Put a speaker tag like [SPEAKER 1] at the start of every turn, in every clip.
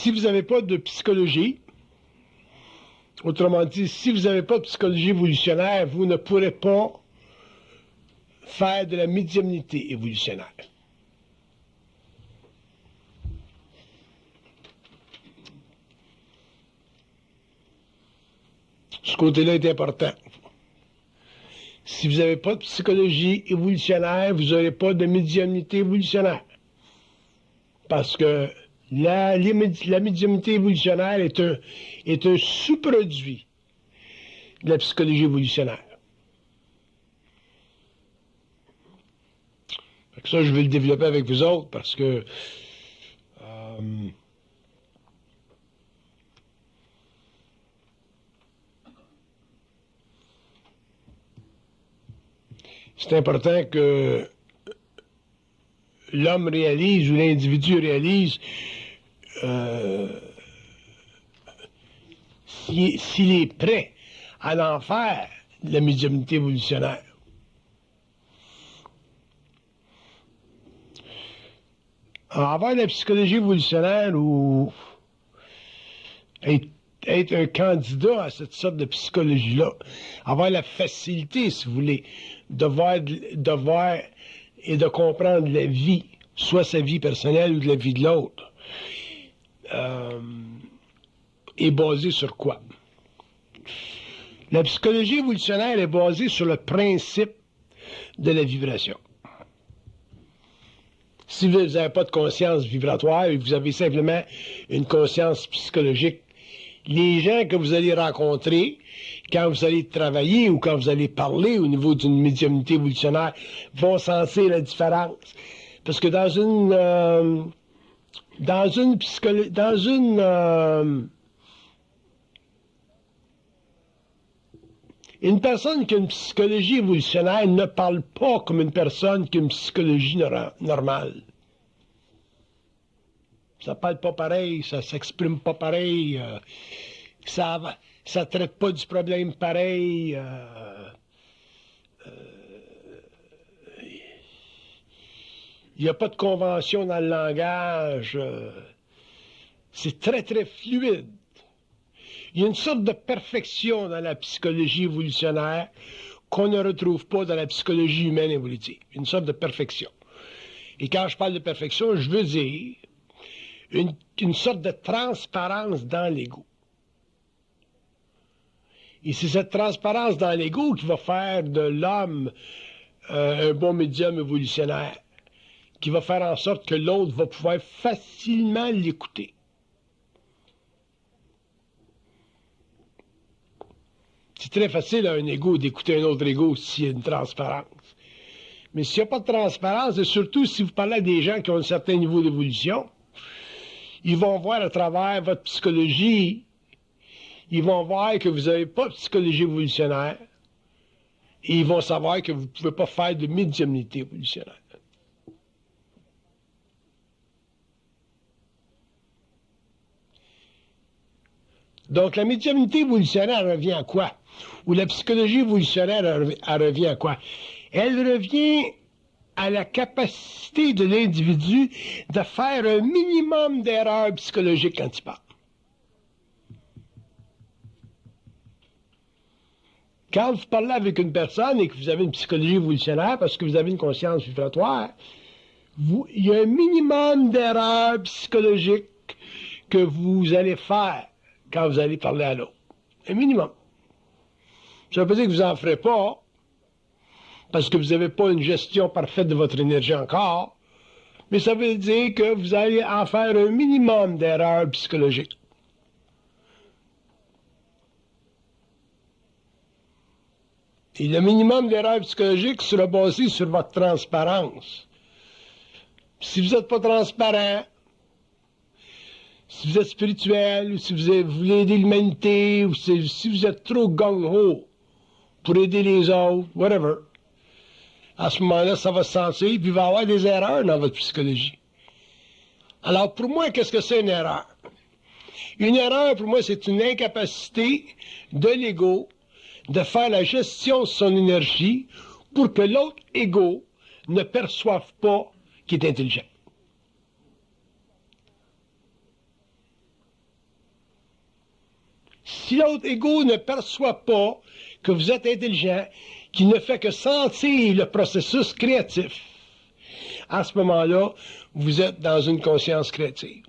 [SPEAKER 1] si vous n'avez pas de psychologie, autrement dit, si vous n'avez pas de psychologie évolutionnaire, vous ne pourrez pas faire de la médiumnité évolutionnaire. Ce côté-là est important. Si vous n'avez pas de psychologie évolutionnaire, vous n'aurez pas de médiumnité évolutionnaire. Parce que la médiumnité évolutionnaire est un sous-produit de la psychologie évolutionnaire. Ça, je vais le développer avec vous autres parce que c'est important que l'homme réalise ou l'individu réalise s'il est prêt à en faire de la médiumnité évolutionnaire. Avoir de la psychologie évolutionnaire ou être un candidat à cette sorte de psychologie-là, avoir la facilité, si vous voulez, de voir et de comprendre la vie, soit sa vie personnelle ou de la vie de l'autre, est basé sur quoi? La psychologie évolutionnaire est basée sur le principe de la vibration. Si vous n'avez pas de conscience vibratoire et vous avez simplement une conscience psychologique, les gens que vous allez rencontrer, quand vous allez travailler ou quand vous allez parler au niveau d'une médiumnité évolutionnaire, vont sentir la différence. Parce que une personne qui a une psychologie évolutionnaire ne parle pas comme une personne qui a une psychologie normale. Ça parle pas pareil, ça s'exprime pas pareil, ça traite pas du problème pareil. Il n'y a pas de convention dans le langage. C'est très, très fluide. Il y a une sorte de perfection dans la psychologie évolutionnaire qu'on ne retrouve pas dans la psychologie humaine évolutive. Une sorte de perfection. Et quand je parle de perfection, je veux dire une sorte de transparence dans l'ego. Et c'est cette transparence dans l'ego qui va faire de l'homme un bon médium évolutionnaire, qui va faire en sorte que l'autre va pouvoir facilement l'écouter. C'est très facile à un ego d'écouter un autre ego s'il y a une transparence. Mais s'il n'y a pas de transparence, et surtout si vous parlez à des gens qui ont un certain niveau d'évolution, ils vont voir à travers votre psychologie, ils vont voir que vous n'avez pas de psychologie évolutionnaire, et ils vont savoir que vous ne pouvez pas faire de médiumnité évolutionnaire. Donc la médiumnité évolutionnaire revient à quoi? Ou la psychologie évolutionnaire, elle revient à quoi? Elle revient à la capacité de l'individu de faire un minimum d'erreurs psychologiques quand il parle. Quand vous parlez avec une personne et que vous avez une psychologie évolutionnaire parce que vous avez une conscience vibratoire, il y a un minimum d'erreurs psychologiques que vous allez faire quand vous allez parler à l'autre. Un minimum. Ça veut pas dire que vous n'en ferez pas, parce que vous n'avez pas une gestion parfaite de votre énergie encore, mais ça veut dire que vous allez en faire un minimum d'erreurs psychologiques. Et le minimum d'erreurs psychologiques sera basé sur votre transparence. Si vous n'êtes pas transparent, si vous êtes spirituel, ou si vous voulez aider l'humanité, ou si vous êtes trop gung-ho pour aider les autres, whatever, à ce moment-là, ça va se sentir, puis il va y avoir des erreurs dans votre psychologie. Alors, pour moi, qu'est-ce que c'est une erreur? Une erreur, pour moi, c'est une incapacité de l'ego de faire la gestion de son énergie pour que l'autre ego ne perçoive pas qu'il est intelligent. si l'autre ego ne perçoit pas que vous êtes intelligent, qu'il ne fait que sentir le processus créatif, à ce moment-là, vous êtes dans une conscience créative.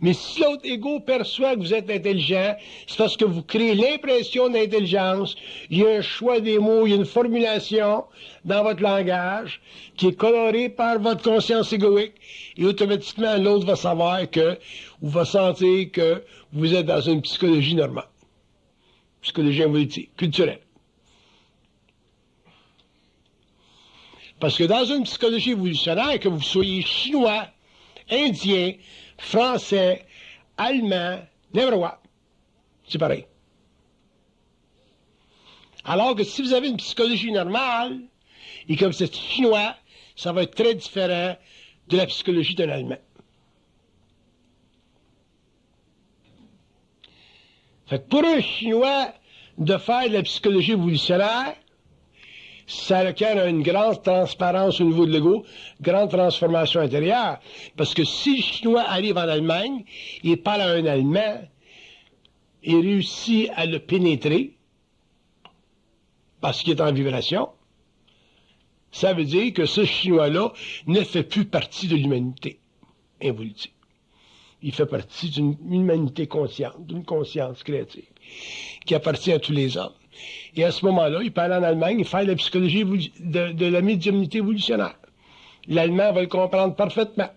[SPEAKER 1] Mais si l'autre ego perçoit que vous êtes intelligent, c'est parce que vous créez l'impression d'intelligence, il y a un choix des mots, il y a une formulation dans votre langage qui est colorée par votre conscience égoïque, et automatiquement, l'autre va savoir que, ou va sentir que vous êtes dans une psychologie normale. Psychologie évolutive, culturelle. Parce que dans une psychologie évolutionnaire, que vous soyez chinois, indien, français, allemand, n'importe quoi, c'est pareil. Alors que si vous avez une psychologie normale, et que vous êtes chinois, ça va être très différent de la psychologie d'un Allemand. Fait que pour un Chinois, de faire de la psychologie évolutionnaire, ça requiert une grande transparence au niveau de l'ego, grande transformation intérieure. Parce que si le Chinois arrive en Allemagne, il parle à un Allemand, il réussit à le pénétrer, parce qu'il est en vibration, ça veut dire que ce Chinois-là ne fait plus partie de l'humanité évolutive. Il fait partie d'une humanité consciente, d'une conscience créative, qui appartient à tous les hommes. Et à ce moment-là, il parle en Allemagne, il fait la psychologie de la médiumnité évolutionnaire. L'Allemand va le comprendre parfaitement.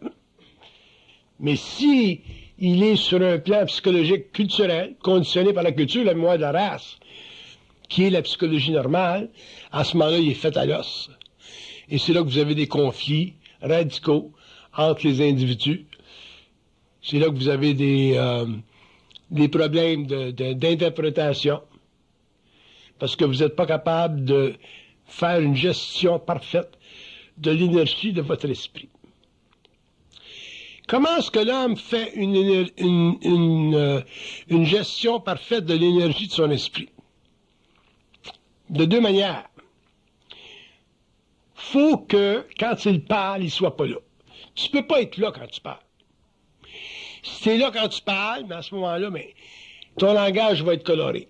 [SPEAKER 1] Mais si il est sur un plan psychologique culturel, conditionné par la culture, la mémoire de la race, qui est la psychologie normale, à ce moment-là, il est fait à l'os. Et c'est là que vous avez des conflits radicaux entre les individus. C'est là que vous avez des problèmes d'interprétation. Parce que vous n'êtes pas capable de faire une gestion parfaite de l'énergie de votre esprit. Comment est-ce que l'homme fait une gestion parfaite de l'énergie de son esprit? De deux manières. Faut que, quand il parle, il soit pas là. Tu peux pas être là quand tu parles. Si tu es là quand tu parles, mais à ce moment-là, mais ton langage va être coloré.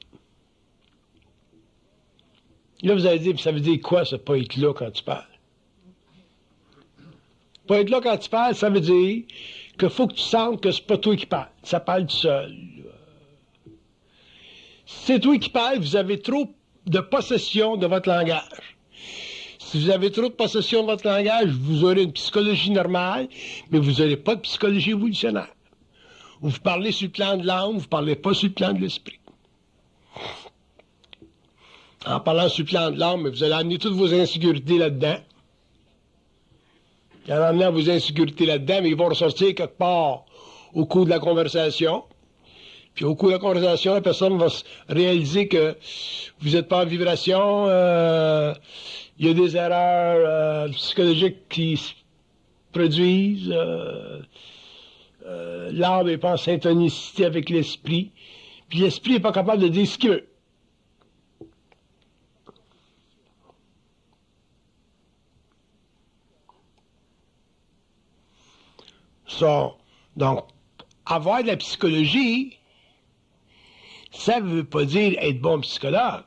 [SPEAKER 1] Là, vous allez dire, ça veut dire quoi, ça, pas être là quand tu parles? Pas être là quand tu parles, ça veut dire qu'il faut que tu sentes que c'est pas toi qui parles. Ça parle tout seul. Si c'est toi qui parles, vous avez trop de possession de votre langage. Si vous avez trop de possession de votre langage, vous aurez une psychologie normale, mais vous n'aurez pas de psychologie évolutionnaire. Vous parlez sur le plan de l'âme, vous ne parlez pas sur le plan de l'esprit. En parlant sur le plan de l'âme, vous allez amener toutes vos insécurités là-dedans. Et en amenant vos insécurités là-dedans, mais ils vont ressortir quelque part au cours de la conversation. Puis au cours de la conversation, la personne va réaliser que vous n'êtes pas en vibration, il y a des erreurs psychologiques qui se produisent, l'âme n'est pas en syntonicité avec l'esprit, puis l'esprit n'est pas capable de dire ce qu'il veut. Donc, avoir de la psychologie, ça ne veut pas dire être bon psychologue.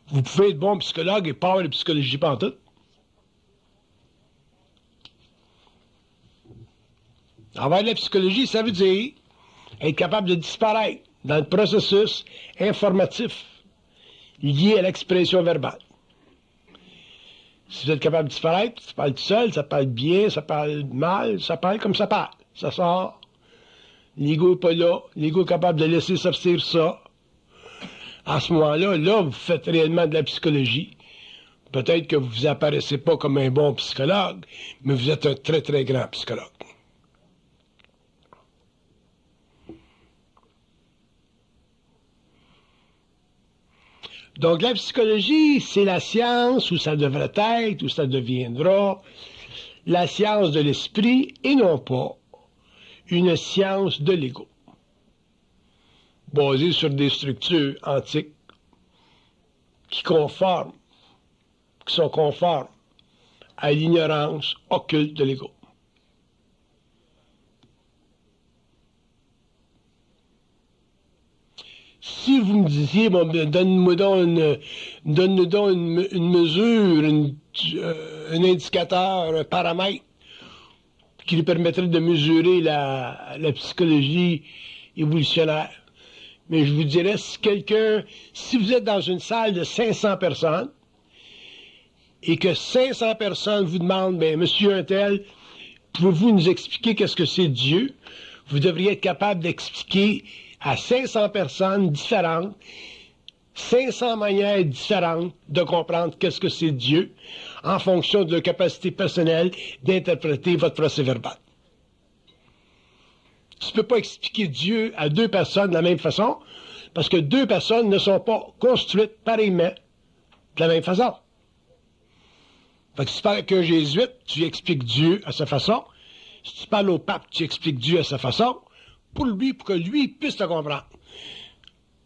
[SPEAKER 1] Vous pouvez être bon psychologue et pas avoir de psychologie pantoute. Avoir de la psychologie, ça veut dire être capable de disparaître dans le processus informatif lié à l'expression verbale. Si vous êtes capable de disparaître, ça parle tout seul, ça parle bien, ça parle mal, ça parle comme ça parle. Ça sort. L'ego n'est pas là. L'ego est capable de laisser sortir ça. À ce moment-là, là, vous faites réellement de la psychologie. Peut-être que vous apparaissez pas comme un bon psychologue, mais vous êtes un très, très grand psychologue. Donc, la psychologie, c'est la science, ou ça devrait être, ou ça deviendra, la science de l'esprit, et non pas une science de l'ego, basée sur des structures antiques qui sont conformes à l'ignorance occulte de l'ego. si vous me disiez, bon, donne-nous donc une mesure, un indicateur, un paramètre qui lui permettrait de mesurer la psychologie évolutionnaire. Mais je vous dirais, si vous êtes dans une salle de 500 personnes, et que 500 personnes vous demandent, ben, monsieur untel, pouvez-vous nous expliquer qu'est-ce que c'est Dieu? Vous devriez être capable d'expliquer à 500 personnes différentes, 500 manières différentes de comprendre qu'est-ce que c'est Dieu, en fonction de leur capacité personnelle d'interpréter votre procès verbal. Tu ne peux pas expliquer Dieu à 2 personnes de la même façon, parce que 2 personnes ne sont pas construites pareillement de la même façon. Fait que si tu parles avec un jésuite, tu expliques Dieu à sa façon. Si tu parles au pape, tu expliques Dieu à sa façon, pour que lui puisse te comprendre.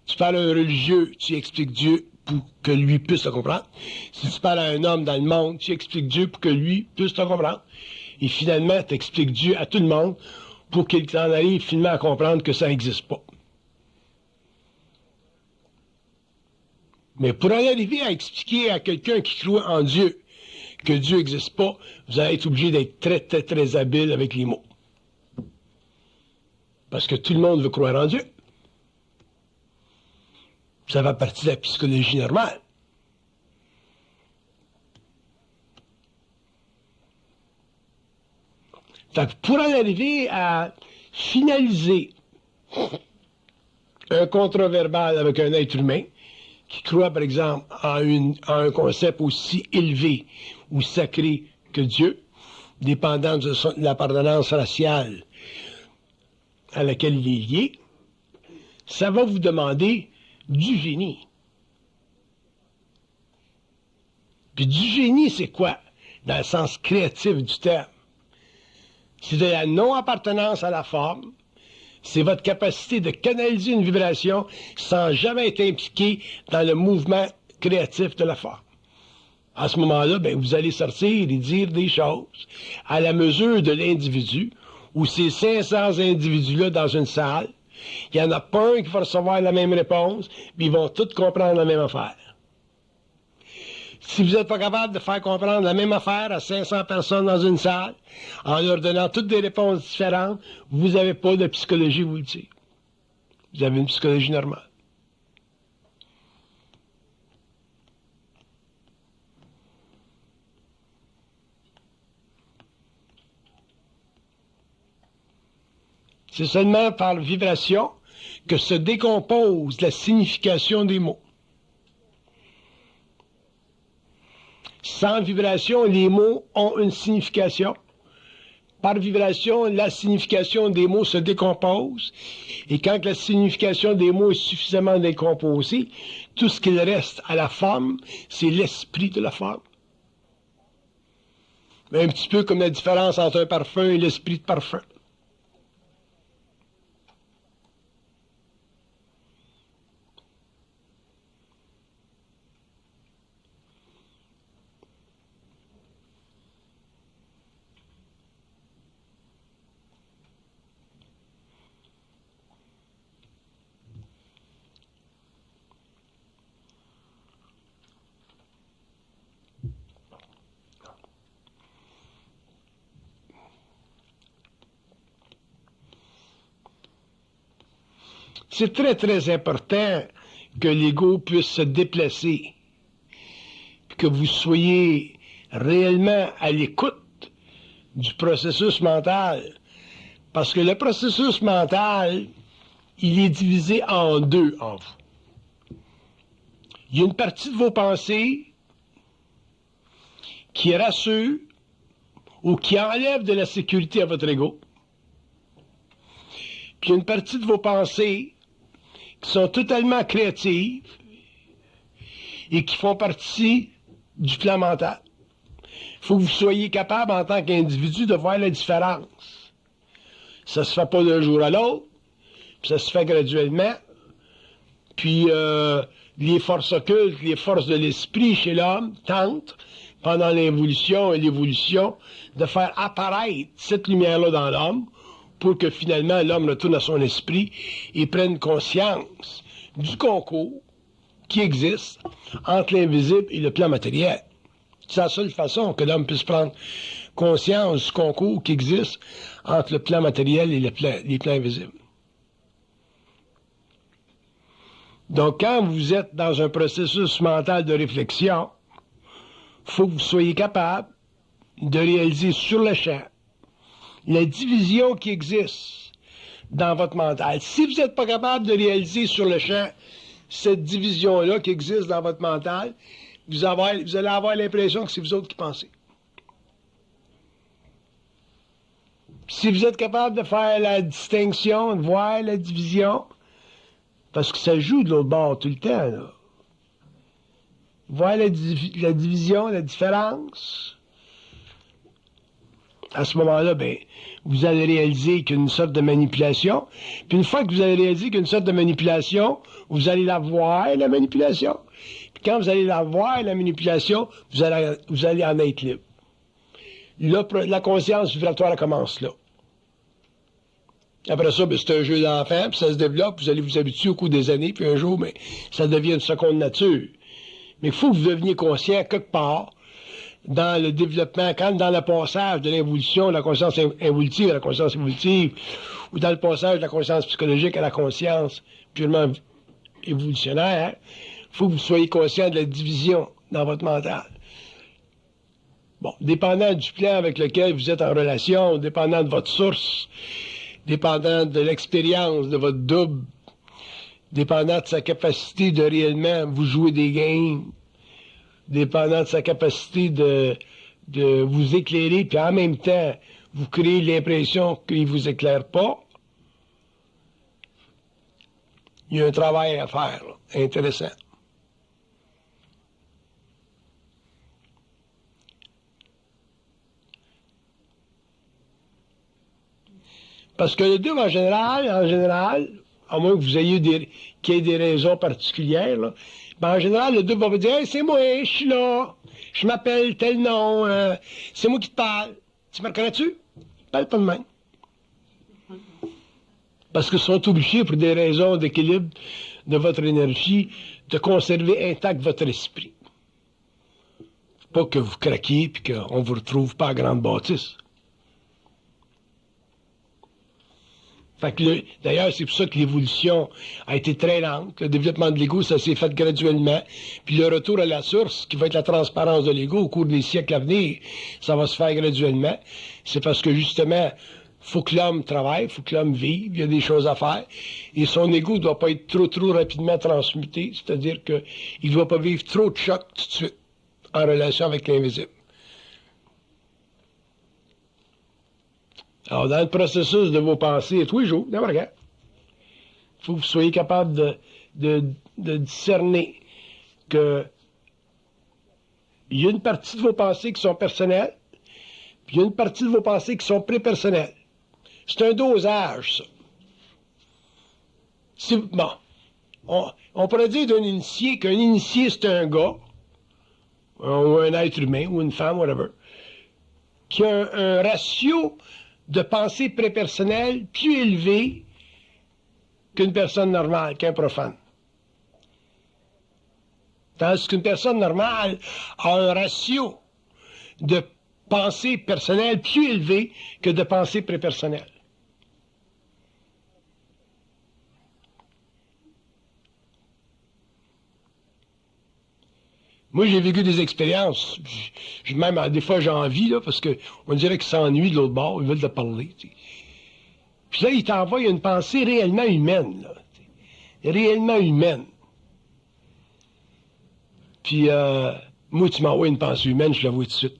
[SPEAKER 1] Tu parles à un religieux, tu expliques Dieu pour que lui puisse te comprendre. Si tu parles à un homme dans le monde, tu expliques Dieu pour que lui puisse te comprendre. Et finalement, tu expliques Dieu à tout le monde pour qu'il en arrive finalement à comprendre que ça n'existe pas. Mais pour en arriver à expliquer à quelqu'un qui croit en Dieu que Dieu n'existe pas, vous allez être obligé d'être très, très, très habile avec les mots. Parce que tout le monde veut croire en Dieu. Ça fait partie de la psychologie normale. Fait que pour en arriver à finaliser un contrat-verbal avec un être humain qui croit, par exemple, en un concept aussi élevé ou sacré que Dieu, dépendant de l'appartenance raciale à laquelle il est lié, ça va vous demander du génie. Puis du génie, c'est quoi? Dans le sens créatif du terme. C'est de la non-appartenance à la forme. C'est votre capacité de canaliser une vibration sans jamais être impliqué dans le mouvement créatif de la forme. À ce moment-là, ben, vous allez sortir et dire des choses à la mesure de l'individu, ou ces 500 individus-là dans une salle, il n'y en a pas un qui va recevoir la même réponse, puis ils vont tous comprendre la même affaire. Si vous n'êtes pas capable de faire comprendre la même affaire à 500 personnes dans une salle, en leur donnant toutes des réponses différentes, vous n'avez pas de psychologie évolutive. Vous avez une psychologie normale. C'est seulement par vibration que se décompose la signification des mots. Sans vibration, les mots ont une signification. Par vibration, la signification des mots se décompose. Et quand la signification des mots est suffisamment décomposée, tout ce qu'il reste à la forme, c'est l'esprit de la forme. Un petit peu comme la différence entre un parfum et l'esprit de parfum. C'est très, très important que l'ego puisse se déplacer, que vous soyez réellement à l'écoute du processus mental. Parce que le processus mental, il est divisé en deux en vous. Il y a une partie de vos pensées qui rassure ou qui enlève de la sécurité à votre ego. Puis il y a une partie de vos pensées qui sont totalement créatives et qui font partie du plan mental. Il faut que vous soyez capable, en tant qu'individu, de voir la différence. Ça se fait pas d'un jour à l'autre, puis ça se fait graduellement. Puis les forces occultes, les forces de l'esprit chez l'homme tentent, pendant l'involution et l'évolution, de faire apparaître cette lumière-là dans l'homme pour que finalement l'homme retourne à son esprit et prenne conscience du concours qui existe entre l'invisible et le plan matériel. C'est la seule façon que l'homme puisse prendre conscience du concours qui existe entre le plan matériel et les plans invisibles. Donc, quand vous êtes dans un processus mental de réflexion, il faut que vous soyez capable de réaliser sur le champ la division qui existe dans votre mental. Si vous n'êtes pas capable de réaliser sur le champ cette division-là qui existe dans votre mental, vous allez avoir l'impression que c'est vous autres qui pensez. Si vous êtes capable de faire la distinction, de voir la division, parce que ça joue de l'autre bord tout le temps, là. Voir la division, la différence, à ce moment-là, ben, vous allez réaliser qu'il y a une sorte de manipulation. Puis une fois que vous allez réaliser qu'il y a une sorte de manipulation, vous allez la voir, la manipulation. Puis quand vous allez la voir, la manipulation, vous allez en être libre. Là, la conscience vibratoire commence là. Après ça, ben, c'est un jeu d'enfant, puis ça se développe, vous allez vous habituer au cours des années, puis un jour, ben, ça devient une seconde nature. Mais il faut que vous deveniez conscient quelque part dans le développement, quand dans le passage de l'évolution, de la conscience involutive à la conscience évolutive, ou dans le passage de la conscience psychologique à la conscience purement évolutionnaire, il faut que vous soyez conscient de la division dans votre mental. Bon, dépendant du plan avec lequel vous êtes en relation, dépendant de votre source, dépendant de l'expérience de votre double, dépendant de sa capacité de réellement vous jouer des games, dépendant de sa capacité de vous éclairer, puis en même temps, vous créez l'impression qu'il ne vous éclaire pas, il y a un travail à faire, là, intéressant. Parce que le double, en général, à moins que vous ayez qu'il y ait des raisons particulières, là, ben en général, le double va vous dire hey, « c'est moi, je suis là, je m'appelle tel nom, c'est moi qui te parle. Tu me reconnais-tu? » Il parle pas de même. Parce qu'ils sont obligés, pour des raisons d'équilibre de votre énergie, de conserver intact votre esprit. Pas que vous craquiez et qu'on ne vous retrouve pas à grande bâtisse. Fait que d'ailleurs, c'est pour ça que l'évolution a été très lente. Le développement de l'ego, ça s'est fait graduellement. Puis le retour à la source, qui va être la transparence de l'ego au cours des siècles à venir, ça va se faire graduellement. C'est parce que justement, faut que l'homme travaille, faut que l'homme vive, il y a des choses à faire. Et son ego ne doit pas être trop rapidement transmuté, c'est-à-dire qu'il ne doit pas vivre trop de chocs tout de suite en relation avec l'invisible. Alors, dans le processus de vos pensées, tous les jours, n'importe quand, il faut que vous soyez capable de discerner que il y a une partie de vos pensées qui sont personnelles, puis il y a une partie de vos pensées qui sont prépersonnelles. C'est un dosage, ça. Bon, on pourrait dire d'un initié qu'un initié, c'est un gars, ou un être humain, ou une femme, whatever, qui a un ratio de pensée prépersonnelle plus élevé qu'une personne normale, qu'un profane. Tandis qu'une personne normale a un ratio de pensée personnelle plus élevé que de pensée prépersonnelle. Moi, j'ai vécu des expériences. Même, des fois, j'ai envie, là, parce qu'on dirait qu'ils s'ennuient de l'autre bord, ils veulent te parler. T'sais. Puis là, ils t'envoient une pensée réellement humaine, là. Réellement humaine. Puis, moi, tu m'envoies une pensée humaine, je la vois tout de suite.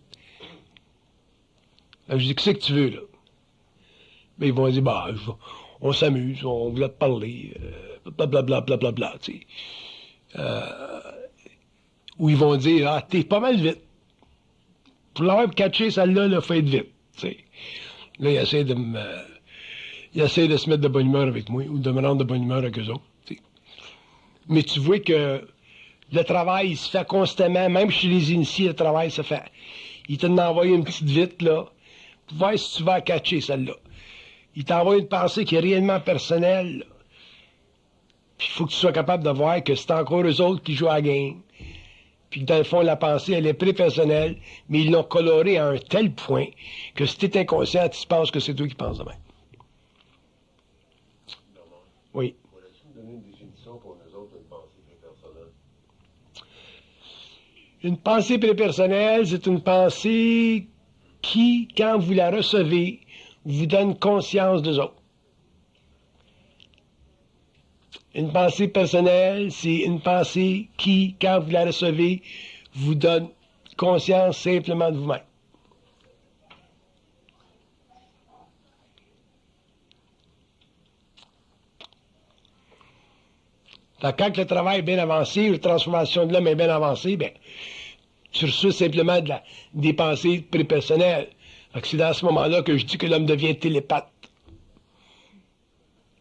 [SPEAKER 1] Alors, je dis, qu'est-ce que tu veux, là? Ben, ils vont dire, bah, on s'amuse, on voulait te parler, blablabla, tu sais. Où ils vont dire, ah, t'es pas mal vite. Pour l'avoir catché, celle-là, il faut être vite. T'sais. Là, ils essaient de se mettre de bonne humeur avec moi, ou de me rendre de bonne humeur avec eux autres. T'sais. Mais tu vois que le travail, il se fait constamment, même chez les initiés, le travail se fait. Ils t'en envoient une petite vite, là, pour voir si tu vas catcher celle-là. Ils t'envoient une pensée qui est réellement personnelle, là. Puis il faut que tu sois capable de voir que c'est encore eux autres qui jouent à la game. Puis dans le fond, la pensée, elle est prépersonnelle, mais ils l'ont colorée à un tel point que si tu es inconscient, tu penses que c'est toi qui penses de même. Oui.
[SPEAKER 2] Pourrais-tu me donner une définition pour nous autres d'une pensée prépersonnelle?
[SPEAKER 1] Une pensée prépersonnelle, c'est une pensée qui, quand vous la recevez, vous donne conscience d'eux autres. Une pensée personnelle, c'est une pensée qui, quand vous la recevez, vous donne conscience simplement de vous-même. Donc, quand le travail est bien avancé, la transformation de l'homme est bien avancée, bien, tu reçois simplement des pensées prépersonnelles. Donc, c'est dans ce moment-là que je dis que l'homme devient télépathe.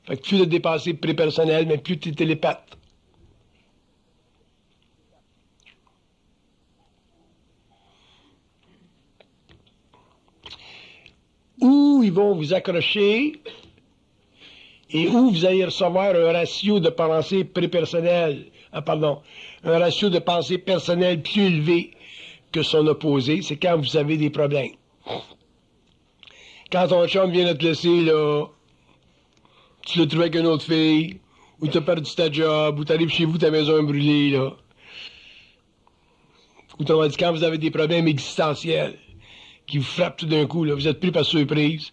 [SPEAKER 1] Fait que plus tu as des pensées prépersonnelles, mais plus tu es télépathe. Où ils vont vous accrocher et où vous allez recevoir un ratio de pensée prépersonnelle, un ratio de pensée personnelle plus élevé que son opposé, c'est quand vous avez des problèmes. Quand ton chum vient de te laisser, là, tu l'as trouvé avec une autre fille, ou tu as perdu ta job, ou tu arrives chez vous, ta maison est brûlée, là. Autrement dit, quand vous avez des problèmes existentiels qui vous frappent tout d'un coup, là, vous êtes pris par surprise,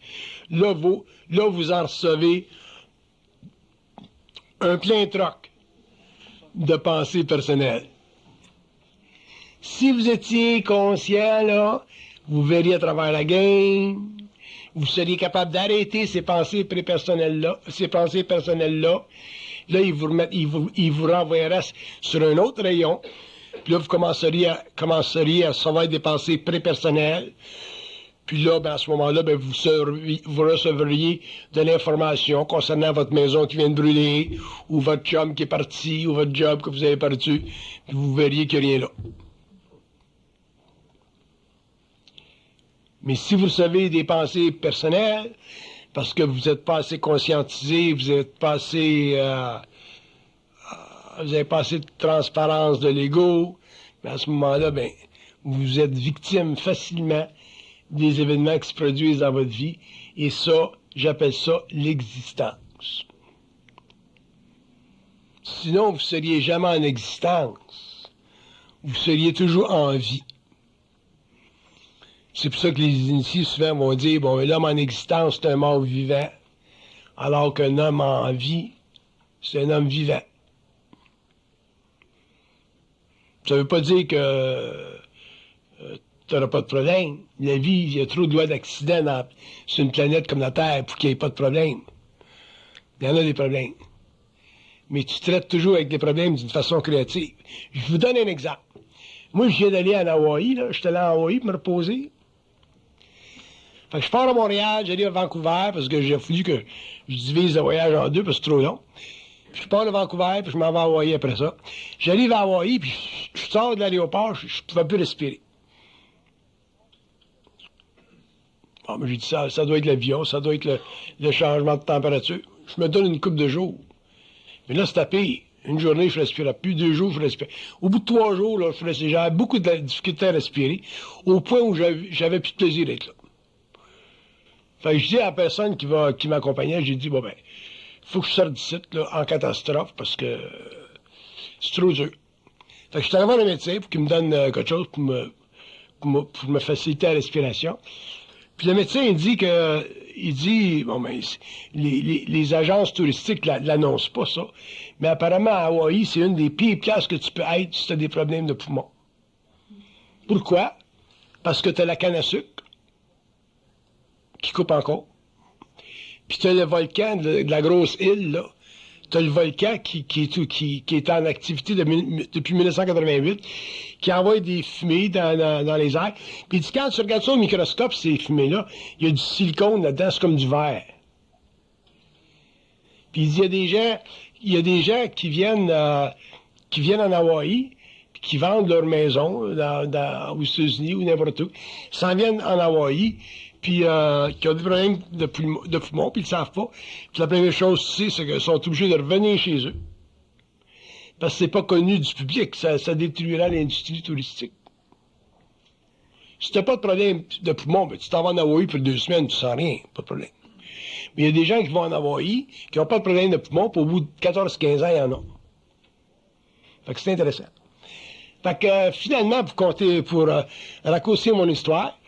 [SPEAKER 1] là, vous en recevez un plein troc de pensées personnelles. Si vous étiez conscient, là, vous verriez à travers la game, vous seriez capable d'arrêter ces pensées prépersonnelles-là, ces pensées personnelles-là. Là, ils vous renvoieraient sur un autre rayon. Puis là, vous commenceriez à recevoir des pensées prépersonnelles. Puis là, ben, à ce moment-là, ben, vous recevriez de l'information concernant votre maison qui vient de brûler, ou votre chum qui est parti, ou votre job que vous avez perdu. Puis vous verriez qu'il n'y a rien là. Mais si vous recevez des pensées personnelles, parce que vous n'êtes pas assez conscientisé, vous n'avez pas assez de transparence de l'ego, ben à ce moment-là, ben, vous êtes victime facilement des événements qui se produisent dans votre vie, et ça, j'appelle ça l'existence. Sinon, vous ne seriez jamais en existence. Vous seriez toujours en vie. C'est pour ça que les initiés souvent vont dire, bon, l'homme en existence, c'est un mort vivant, alors qu'un homme en vie, c'est un homme vivant. Ça ne veut pas dire que tu n'auras pas de problème. La vie, il y a trop de lois d'accidents sur une planète comme la Terre pour qu'il n'y ait pas de problème. Il y en a des problèmes. Mais tu traites toujours avec des problèmes d'une façon créative. Je vous donne un exemple. Moi, je viens d'aller en Hawaï, là. J'étais allé en Hawaï pour me reposer. Fait que je pars à Montréal, j'arrive à Vancouver, parce que j'ai voulu que je divise le voyage en deux, parce que c'est trop long. Puis je pars de Vancouver, puis je m'en vais à Hawaï après ça. J'arrive à Hawaï, puis je sors de l'aéroport, je ne pouvais plus respirer. Bon, mais j'ai dit ça doit être l'avion, ça doit être le changement de température. Je me donne une couple de jours. Mais là, c'était pire. Une journée, je ne respirais plus. 2 jours, je respirais. Au bout de 3 jours, là, j'avais beaucoup de difficulté à respirer, au point où j'avais plus de plaisir d'être là. Fait que je dis à la personne qui m'accompagnait, j'ai dit, bon ben, faut que je sorte d'ici, là, en catastrophe, parce que c'est trop dur. Fait que je suis allé voir le médecin pour qu'il me donne quelque chose pour me faciliter la respiration. Puis le médecin, il dit, bon ben, les agences touristiques l'annoncent pas, ça. Mais apparemment, à Hawaï, c'est une des pires places que tu peux être si tu as des problèmes de poumons. Pourquoi? Parce que tu as la canne à sucre qui coupe encore. Puis tu as le volcan de la grosse île, là. Tu as le volcan qui est en activité depuis 1988, qui envoie des fumées dans les airs. Puis il dit, quand tu regardes ça au microscope, ces fumées-là, il y a du silicone là-dedans, c'est comme du verre. Puis il dit, il y a des gens qui viennent en Hawaï, puis qui vendent leur maison aux États-Unis ou n'importe où. Ils s'en viennent en Hawaï, puis qui ont des problèmes de poumons, puis ils ne savent pas. Puis la première chose, c'est qu'ils sont obligés de revenir chez eux. Parce que c'est pas connu du public, ça détruira l'industrie touristique. Si t'as pas de problème de poumon, ben tu t'en vas en Hawaï pour 2 semaines, tu sens rien, pas de problème. Mais il y a des gens qui vont en Hawaï, qui n'ont pas de problème de poumon, puis au bout de 14-15 ans, ils en ont. Fait que c'est intéressant. Fait que finalement, pour raccourcir mon histoire,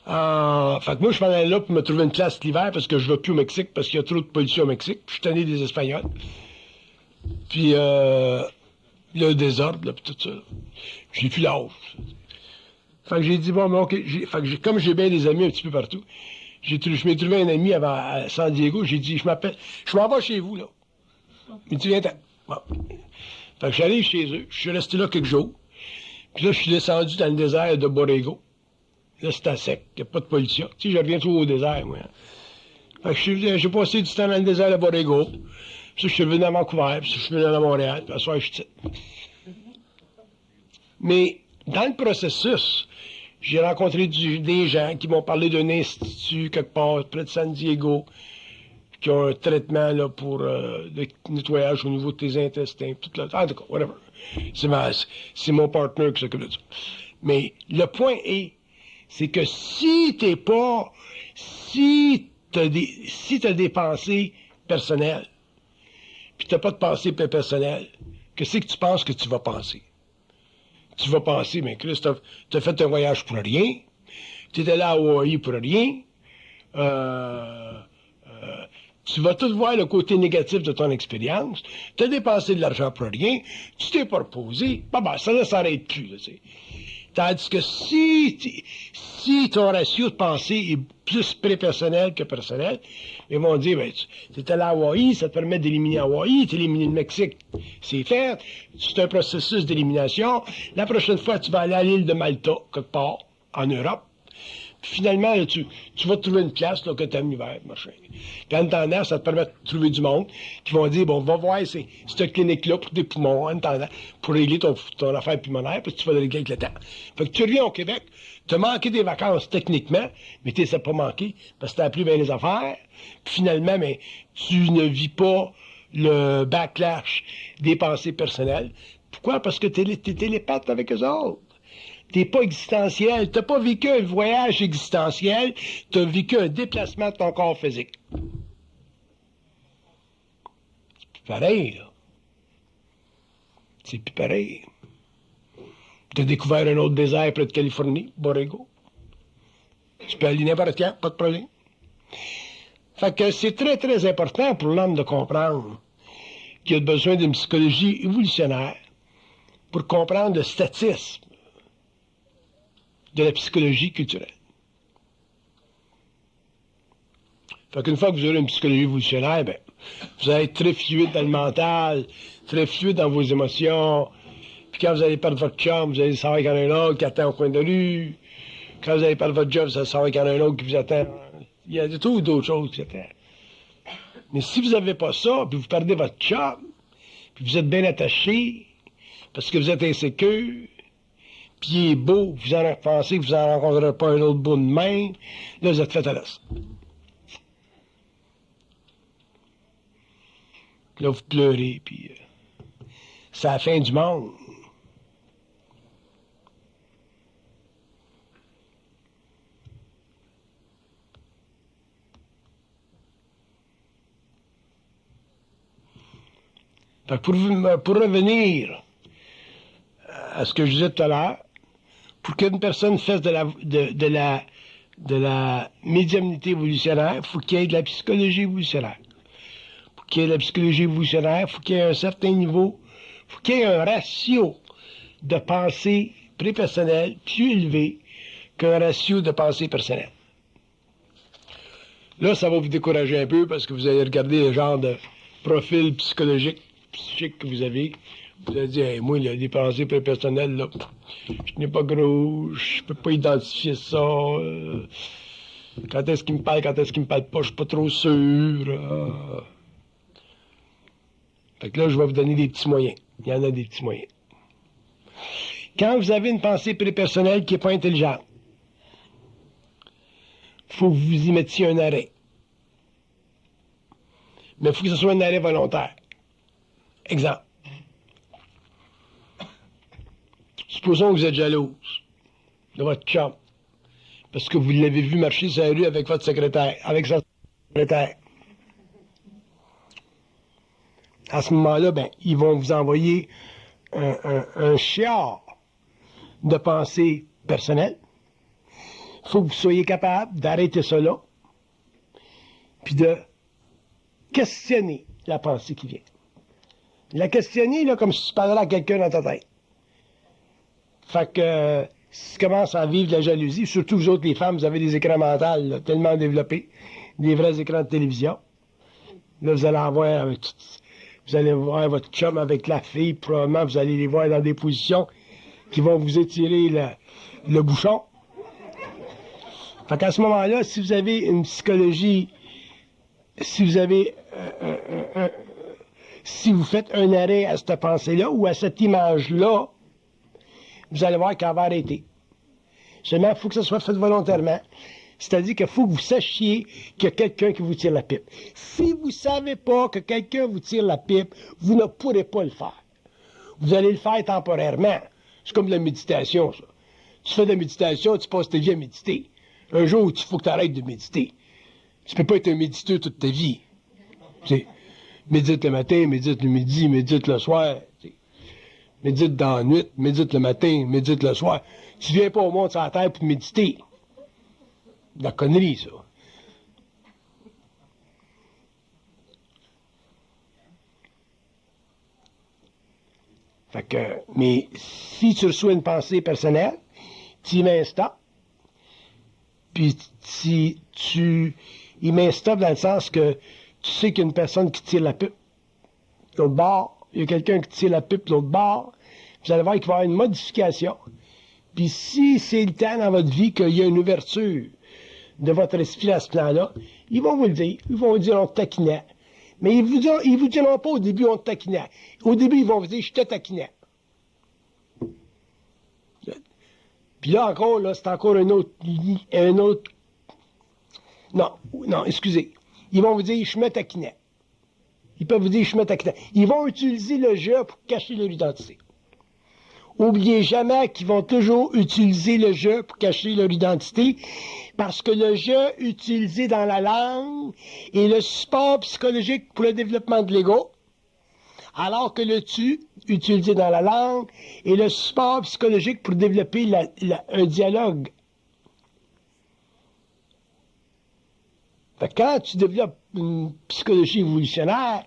[SPEAKER 1] fait que moi, je m'en allais là pour me trouver une place l'hiver parce que je ne vais plus au Mexique parce qu'il y a trop de pollution au Mexique. Puis je suis tanné des Espagnols. Puis le désordre, là, puis tout ça. J'ai plus l'âge. Fait que j'ai dit, bon, mais OK, comme j'ai bien des amis un petit peu partout, je m'ai trouvé un ami à San Diego, j'ai dit, je m'en vais chez vous, là. Il dit, viens-t'en. Bon. Fait que j'arrive chez eux, je suis resté là quelques jours. Puis là, je suis descendu dans le désert de Borrego. Là, c'est à sec, il n'y a pas de pollution. Tu sais, je reviens toujours au désert, moi. Fait que j'ai passé du temps dans le désert de Borrego. Puis je suis revenu à Vancouver, puis je suis venu à Montréal, puis à soir, je suis Mais dans le processus, j'ai rencontré des gens qui m'ont parlé d'un institut quelque part près de San Diego, qui ont un traitement là, pour le nettoyage au niveau de tes intestins, tout là. En tout cas, whatever. C'est mon partenaire qui s'occupe de ça. Mais le point est, c'est que si t'as des pensées personnelles, puis t'as pas de pensée personnelle, qu'est-ce que tu penses que tu vas penser? Tu vas penser, mais Christophe, t'as fait un voyage pour rien, t'étais là à Hawaï pour rien, tu vas tout voir le côté négatif de ton expérience, t'as dépensé de l'argent pour rien, tu t'es pas reposé, ça ne s'arrête plus, là, tu sais. Tandis que si ton ratio de pensée est plus pré-personnel que personnel, ils vont dire, ben, tu es allé à Hawaï, ça te permet d'éliminer Hawaï, t'élimines le Mexique, c'est fait, c'est un processus d'élimination. La prochaine fois, tu vas aller à l'île de Malta, quelque part, en Europe. Puis finalement, là, tu vas te trouver une place là, que tu aimes l'hiver, machin. Puis en attendant, ça te permet de trouver du monde qui vont dire, bon, va voir cette clinique-là pour tes poumons, en attendant, pour régler ton affaire pulmonaire, puis tu vas le régler avec le temps. Fait que tu reviens au Québec, tu as manqué des vacances techniquement, mais tu sais pas manqué, parce que tu n'as plus bien les affaires. Puis finalement, mais tu ne vis pas le backlash des pensées personnelles. Pourquoi? Parce que tu es télépathe avec eux autres. T'es pas existentiel. T'as pas vécu un voyage existentiel. T'as vécu un déplacement de ton corps physique. C'est plus pareil, là. C'est plus pareil. T'as découvert un autre désert près de Californie, Borrego. Tu peux aller n'importe quand, pas de problème. Fait que c'est très, très important pour l'homme de comprendre qu'il a besoin d'une psychologie évolutionnaire pour comprendre le statisme de la psychologie culturelle. Fait qu'une fois que vous aurez une psychologie évolutionnaire, ben, vous allez être très fluide dans le mental, très fluide dans vos émotions. Puis quand vous allez perdre votre chum, vous allez savoir qu'il y en a un autre qui attend au coin de rue. Quand vous allez perdre votre job, vous allez savoir qu'il y en a un autre qui vous attend. Il y a tout d'autres choses qui vous attendent. Mais si vous n'avez pas ça, puis vous perdez votre chum, puis vous êtes bien attaché, parce que vous êtes insécure, puis il est beau, vous en pensez que vous n'en rencontrerez pas un autre beau de même, là, vous êtes fait à l'os. Là, vous pleurez, puis c'est la fin du monde. Fait que pour revenir à ce que je disais tout à l'heure, pour qu'une personne fasse de la médiumnité évolutionnaire, il faut qu'il y ait de la psychologie évolutionnaire. Pour qu'il y ait de la psychologie évolutionnaire, il faut qu'il y ait un certain niveau, il faut qu'il y ait un ratio de pensée prépersonnelle plus élevé qu'un ratio de pensée personnelle. Là, ça va vous décourager un peu parce que vous allez regarder le genre de profil psychique que vous avez. Vous allez dire, hey, moi, il y a des pensées prépersonnelles, là, je n'ai pas gros, je peux pas identifier ça. Quand est-ce qu'il me parle, quand est-ce qu'il me parle pas, je suis pas trop sûr. Fait que là, je vais vous donner des petits moyens. Il y en a des petits moyens. Quand vous avez une pensée prépersonnelle qui n'est pas intelligente, il faut que vous y mettiez un arrêt. Mais il faut que ce soit un arrêt volontaire. Exemple. Supposons que vous êtes jalouse de votre chum, parce que vous l'avez vu marcher sur la rue avec votre secrétaire, avec sa secrétaire. À ce moment-là, ben, ils vont vous envoyer un chiard de pensée personnelle. Il faut que vous soyez capable d'arrêter cela, puis de questionner la pensée qui vient. La questionner, là, comme si tu parlais à quelqu'un dans ta tête. Fait que, si tu commences à vivre de la jalousie, surtout vous autres, les femmes, vous avez des écrans mentaux là, tellement développés, des vrais écrans de télévision. Là, vous allez avoir vous allez voir votre chum avec la fille, probablement vous allez les voir dans des positions qui vont vous étirer le bouchon. Fait qu'à ce moment-là, si vous avez une psychologie, si vous avez si vous faites un arrêt à cette pensée-là ou à cette image-là, vous allez voir qu'elle va arrêter. Seulement, il faut que ça soit fait volontairement. C'est-à-dire qu'il faut que vous sachiez qu'il y a quelqu'un qui vous tire la pipe. Si vous ne savez pas que quelqu'un vous tire la pipe, vous ne pourrez pas le faire. Vous allez le faire temporairement. C'est comme de la méditation, ça. Tu fais de la méditation, tu passes ta vie à méditer. Un jour, il faut que tu arrêtes de méditer. Tu ne peux pas être un méditeur toute ta vie. T'sais, médite le matin, médite le midi, médite le soir. T'sais. Médite dans la nuit, médite le matin, médite le soir. Tu viens pas au monde sur la terre pour méditer. De la connerie, ça. Fait que, mais si tu reçois une pensée personnelle, tu y mets un stop. Puis si tu y mets un stop dans le sens que tu sais qu'il y a une personne qui tire la pipe de l'autre bord, il y a quelqu'un qui tire la pipe de l'autre bord, vous allez voir qu'il va y avoir une modification. Puis si c'est le temps dans votre vie qu'il y a une ouverture de votre esprit à ce plan-là, ils vont vous le dire. Ils vont vous dire on te taquinait. Mais ils vous diront pas au début on te taquinait. Au début, ils vont vous dire je te taquinais. Puis là encore, là, c'est encore un autre. Non, excusez. Ils vont vous dire je me taquinais. Ils peuvent vous dire je me taquinais. Ils vont utiliser le jeu pour cacher leur identité. Oubliez jamais qu'ils vont toujours utiliser le jeu pour cacher leur identité, parce que le jeu utilisé dans la langue est le support psychologique pour le développement de l'ego, alors que le tu, utilisé dans la langue, est le support psychologique pour développer un dialogue. Fait que quand tu développes une psychologie évolutionnaire,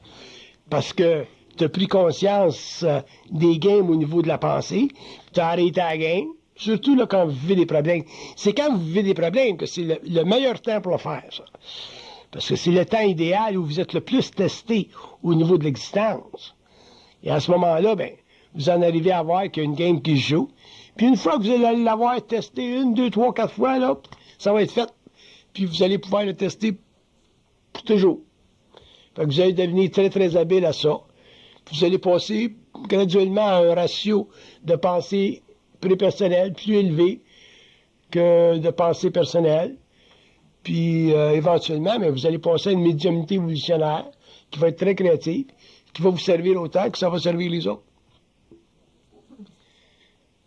[SPEAKER 1] parce que tu as pris conscience des games au niveau de la pensée, tu as arrêté la game, surtout là, quand vous vivez des problèmes. C'est quand vous vivez des problèmes que c'est le meilleur temps pour le faire, ça. Parce que c'est le temps idéal où vous êtes le plus testé au niveau de l'existence. Et à ce moment-là, ben, vous en arrivez à voir qu'il y a une game qui se joue. Puis une fois que vous allez l'avoir testé 1, 2, 3, 4 fois, là, ça va être fait. Puis vous allez pouvoir le tester pour toujours. Fait que vous allez devenir très, très habile à ça. Vous allez passer graduellement à un ratio de pensée prépersonnelle plus élevé que de pensée personnelle. Puis éventuellement, mais vous allez passer à une médiumnité évolutionnaire qui va être très créative, qui va vous servir autant que ça va servir les autres.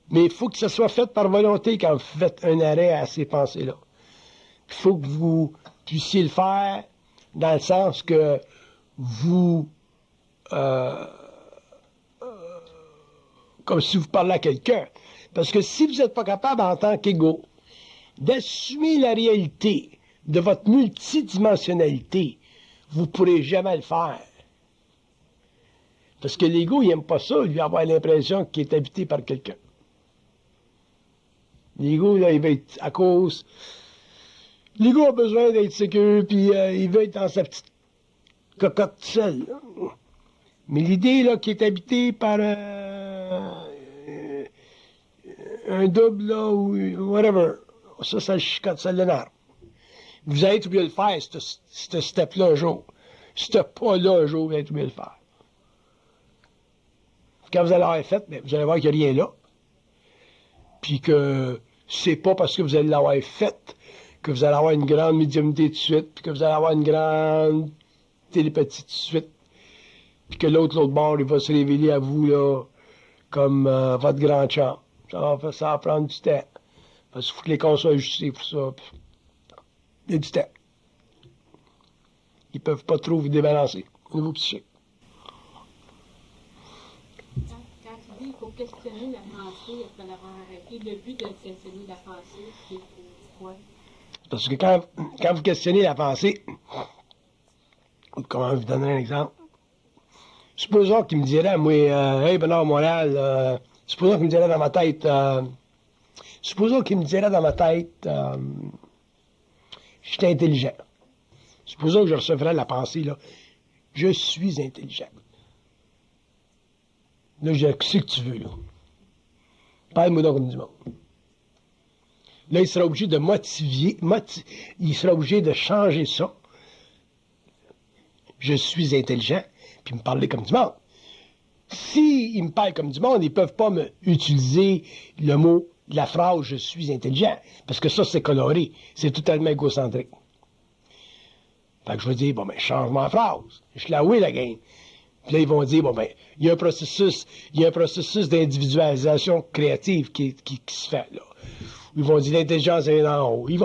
[SPEAKER 1] Mais il faut que ça soit fait par volonté quand vous faites un arrêt à ces pensées-là. Il faut que vous puissiez le faire dans le sens que vous... comme si vous parliez à quelqu'un. Parce que si vous n'êtes pas capable, en tant qu'ego, d'assumer la réalité de votre multidimensionnalité, vous ne pourrez jamais le faire. Parce que l'ego, il n'aime pas ça, il va avoir l'impression qu'il est habité par quelqu'un. L'ego, là, il va être à cause... L'ego a besoin d'être sécure, puis il veut être dans sa petite cocotte seule. Mais l'idée, là, qui est habitée par un double, là, ou whatever, ça le chicote, ça l'énerve. Vous allez être obligé de le faire, ce step-là, un jour. Ce pas-là, un jour, vous allez être obligé de le faire. Quand vous allez l'avoir fait, bien, vous allez voir qu'il n'y a rien là. Puis que c'est pas parce que vous allez l'avoir fait que vous allez avoir une grande médiumnité de suite, puis que vous allez avoir une grande télépathie de suite, puis que l'autre bord, il va se révéler à vous, là, comme votre grand chum. Ça va prendre du temps. Parce qu'il faut que les cons soient ajustés pour ça. Puis, il y a du temps. Ils peuvent pas trop vous débalancer au niveau psychique.
[SPEAKER 3] Quand tu dis qu'il faut questionner la pensée après l'avoir arrêté, le but de questionner la pensée, c'est quoi?
[SPEAKER 1] Parce que quand vous questionnez la pensée, comment vous donner un exemple? Supposons qu'il me dirait, moi, hey Bernard Montréal, supposons qu'il me dirait dans ma tête, je suis intelligent. Supposons que je recevrais la pensée, là, je suis intelligent. Là, je sais que tu veux, là. Parle-moi donc comme du monde. Là, il sera obligé de il sera obligé de changer ça. Je suis intelligent, puis me parler comme du monde. S'ils me parlent comme du monde, ils ne peuvent pas me utiliser le mot, la phrase « je suis intelligent », parce que ça, c'est coloré, c'est totalement égocentrique. Fait que je vais dire, bon, ben, change ma phrase. Je la oui, la game. Puis là, ils vont dire, bon, ben, il y a un processus d'individualisation créative qui se fait, là. Ils vont dire, l'intelligence est en haut. Ils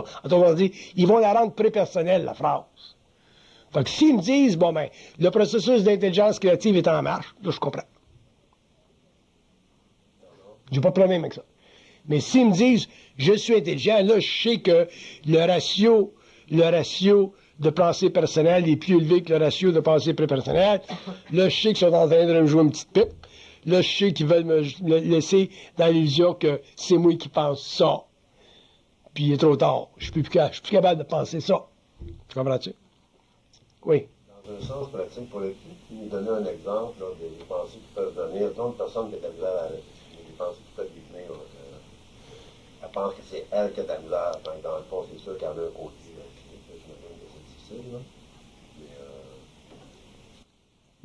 [SPEAKER 1] vont la rendre prépersonnelle, la phrase. Fait que s'ils me disent, bon, ben, le processus d'intelligence créative est en marche, là, je comprends. J'ai pas de problème avec ça. Mais s'ils me disent, je suis intelligent, là, je sais que le ratio de pensée personnelle est plus élevé que le ratio de pensée prépersonnelle. Là, je sais qu'ils sont en train de me jouer une petite pipe. Là, je sais qu'ils veulent me laisser dans l'illusion que c'est moi qui pense ça. Puis il est trop tard. Je suis plus capable de penser ça. Tu comprends-tu? Oui.
[SPEAKER 2] Dans un sens pratique, pourrais-tu nous donner un exemple là, des pensées qui peuvent venir d'autres personnes qui ont de la misère à des pensées qui peuvent lui venir. Elle pense que c'est elle qui a de la misère. Donc, dans le fond, c'est sûr qu'il y en a un côté. Je me donne que c'est difficile.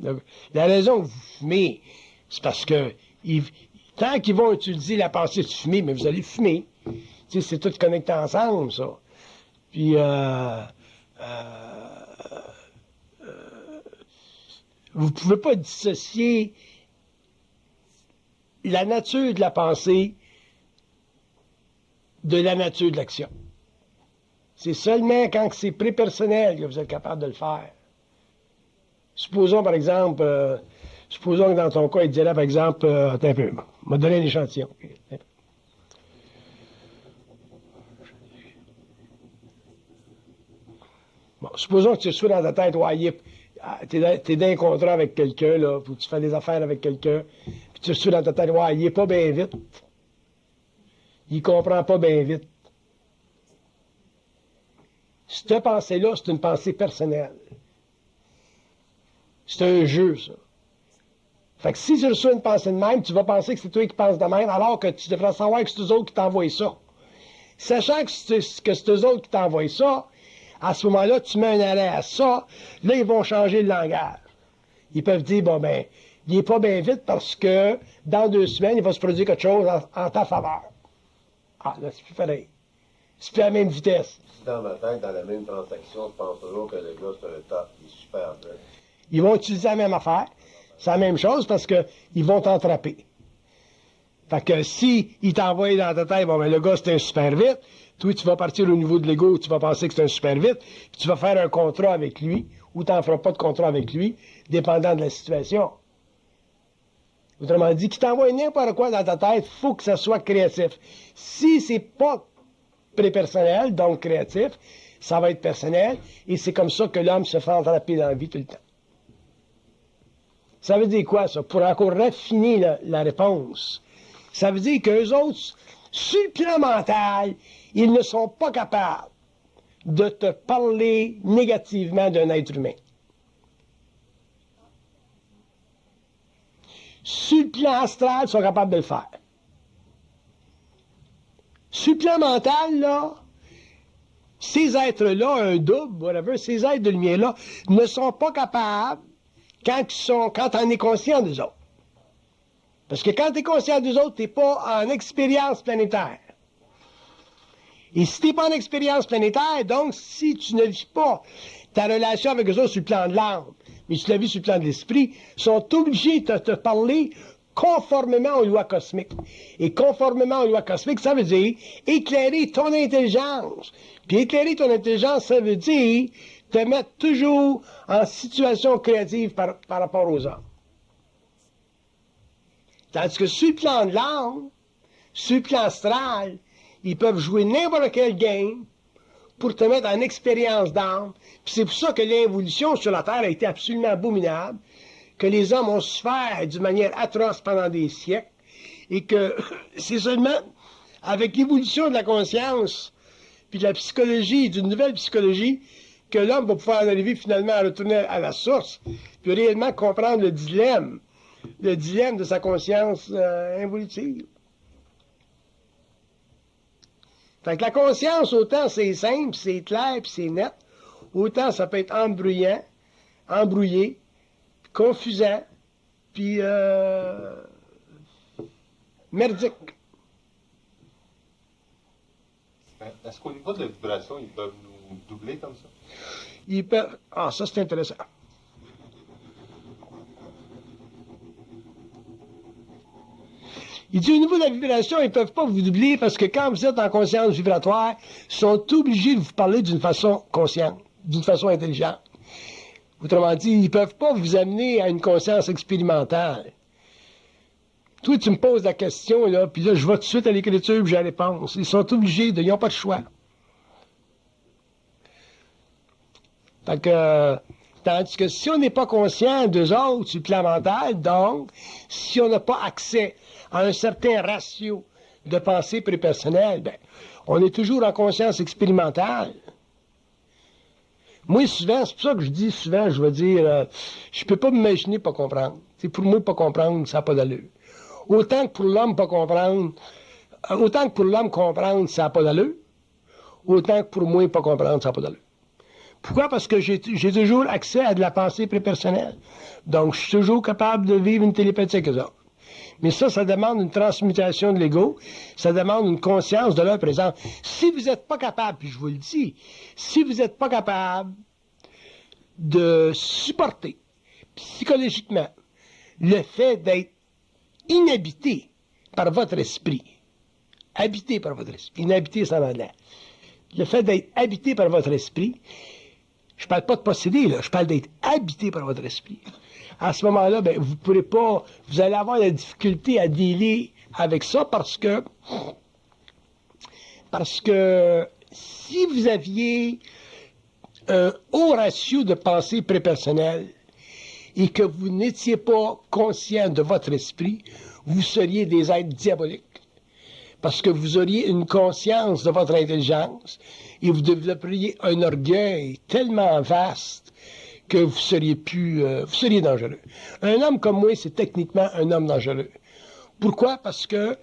[SPEAKER 2] Là. Mais,
[SPEAKER 1] La raison que vous fumez, c'est parce que tant qu'ils vont utiliser la pensée de fumer, mais vous allez fumer. Tu sais, c'est tout connecté ensemble, ça. Puis, vous ne pouvez pas dissocier la nature de la pensée de la nature de l'action. C'est seulement quand c'est prépersonnel que vous êtes capable de le faire. Supposons, par exemple, que dans ton cas, il dirait, par exemple, attends un peu, on m'a donné un échantillon. Bon, supposons que tu sois dans ta tête, ouais, t'es dans un contrat avec quelqu'un, là, puis tu fais des affaires avec quelqu'un, puis tu sois dans ta tête, ouais, il est pas bien vite. Il comprend pas bien vite. Cette pensée-là, c'est une pensée personnelle. C'est un jeu, ça. Fait que si tu reçois une pensée de même, tu vas penser que c'est toi qui penses de même, alors que tu devrais savoir que c'est eux autres qui t'envoient ça. Sachant que c'est eux autres qui t'envoient ça, à ce moment-là, tu mets un arrêt à ça, là, ils vont changer le langage. Ils peuvent dire, bon, ben, il est pas bien vite parce que dans 2 semaines, il va se produire quelque chose en ta faveur. Ah, là, c'est plus pareil. C'est plus à la même vitesse.
[SPEAKER 2] si dans ma tête, dans la même transaction, je pense toujours que le gars, c'est un top, il est super bien.
[SPEAKER 1] Ils vont utiliser la même affaire. C'est la même chose parce qu'ils vont t'entraper. Fait que si il t'envoie dans ta tête, bon, ben, le gars, c'est un super vite, toi, tu vas partir au niveau de l'ego, tu vas penser que c'est un super vite, puis tu vas faire un contrat avec lui, ou tu n'en feras pas de contrat avec lui, dépendant de la situation. Autrement dit, qu'il t'envoie n'importe quoi dans ta tête, il faut que ça soit créatif. Si c'est pas prépersonnel, donc créatif, ça va être personnel, et c'est comme ça que l'homme se fait entraper dans la vie tout le temps. Ça veut dire quoi, ça? Pour encore raffiner la réponse, ça veut dire qu'eux autres, sur le plan mental, ils ne sont pas capables de te parler négativement d'un être humain. Sur le plan astral, ils sont capables de le faire. Sur le plan mental, là, ces êtres-là, un double, whatever, ces êtres de lumière-là, ne sont pas capables quand on est conscient d'eux autres. Parce que quand tu es conscient d'eux autres, tu n'es pas en expérience planétaire. Et si tu n'es pas en expérience planétaire, donc si tu ne vis pas ta relation avec eux autres sur le plan de l'âme, mais tu la vis sur le plan de l'esprit, ils sont obligés de te parler conformément aux lois cosmiques. Et conformément aux lois cosmiques, ça veut dire éclairer ton intelligence. Puis éclairer ton intelligence, ça veut dire te mettre toujours en situation créative par rapport aux hommes. Tandis que sur le plan de l'âme, sur le plan astral, ils peuvent jouer n'importe quel game pour te mettre en expérience d'âme. Puis c'est pour ça que l'évolution sur la Terre a été absolument abominable, que les hommes ont souffert d'une manière atroce pendant des siècles, et que c'est seulement avec l'évolution de la conscience, puis de la psychologie, d'une nouvelle psychologie, que l'homme va pouvoir en arriver finalement à retourner à la source, puis réellement comprendre le dilemme de sa conscience involutive. Fait que la conscience, autant c'est simple, c'est clair, puis c'est net, autant ça peut être embrouillé, confusant, puis merdique.
[SPEAKER 4] Est-ce qu'au niveau de la vibration, ils peuvent nous doubler comme ça?
[SPEAKER 1] Ils peuvent... Ah, ça c'est intéressant. Il dit au niveau de la vibration, ils ne peuvent pas vous doubler parce que quand vous êtes en conscience vibratoire, ils sont obligés de vous parler d'une façon consciente, d'une façon intelligente. Autrement dit, ils ne peuvent pas vous amener à une conscience expérimentale. Toi, tu me poses la question, là, puis là, je vais tout de suite à l'écriture et j'ai la réponse. Ils sont obligés ils n'ont pas de choix. Fait que, tandis que si on n'est pas conscient d'eux autres sur le plan mental, donc, si on n'a pas accès à un certain ratio de pensée prépersonnelle, ben, on est toujours en conscience expérimentale. Moi, souvent, c'est pour ça que je dis souvent, je vais dire, je peux pas m'imaginer pas comprendre. C'est pour moi, pas comprendre, ça n'a pas d'allure. Autant que pour l'homme, pas comprendre, autant que pour l'homme, comprendre, ça n'a pas d'allure, autant que pour moi, pas comprendre, ça n'a pas d'allure. Pourquoi? Parce que j'ai toujours accès à de la pensée prépersonnelle. Donc, je suis toujours capable de vivre une télépathie avec eux autres. Mais ça demande une transmutation de l'ego, ça demande une conscience de leur présence. Si vous n'êtes pas capable, puis je vous le dis, si vous n'êtes pas capable de supporter psychologiquement le fait d'être inhabité par votre esprit, habité par votre esprit, inhabité c'est en anglais, le fait d'être habité par votre esprit, je ne parle pas de posséder, là, je parle d'être habité par votre esprit. À ce moment-là, ben, vous allez avoir la difficulté à dealer avec ça parce que si vous aviez un haut ratio de pensée prépersonnelle et que vous n'étiez pas conscient de votre esprit, vous seriez des êtres diaboliques. Parce que vous auriez une conscience de votre intelligence et vous développeriez un orgueil tellement vaste que vous seriez dangereux. Un homme comme moi, c'est techniquement un homme dangereux. Pourquoi? Parce que,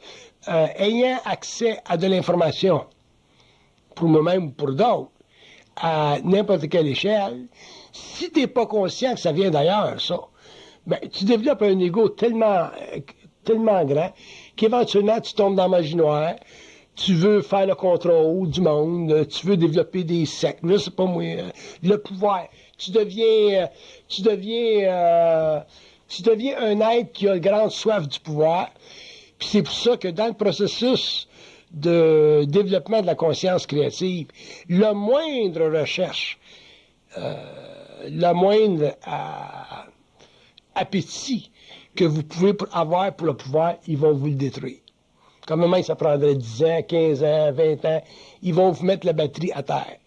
[SPEAKER 1] ayant accès à de l'information, pour moi-même ou pour d'autres, à n'importe quelle échelle, si tu n'es pas conscient que ça vient d'ailleurs, ça, ben, tu développes un ego tellement grand qu'éventuellement tu tombes dans la magie noire, tu veux faire le contrôle du monde, tu veux développer des sectes, je sais pas moi, le pouvoir. Tu deviens un être qui a grande soif du pouvoir. Puis c'est pour ça que dans le processus de développement de la conscience créative, le moindre recherche, le moindre appétit que vous pouvez avoir pour le pouvoir, ils vont vous le détruire. Comme même ça prendrait 10 ans, 15 ans, 20 ans, ils vont vous mettre la batterie à terre.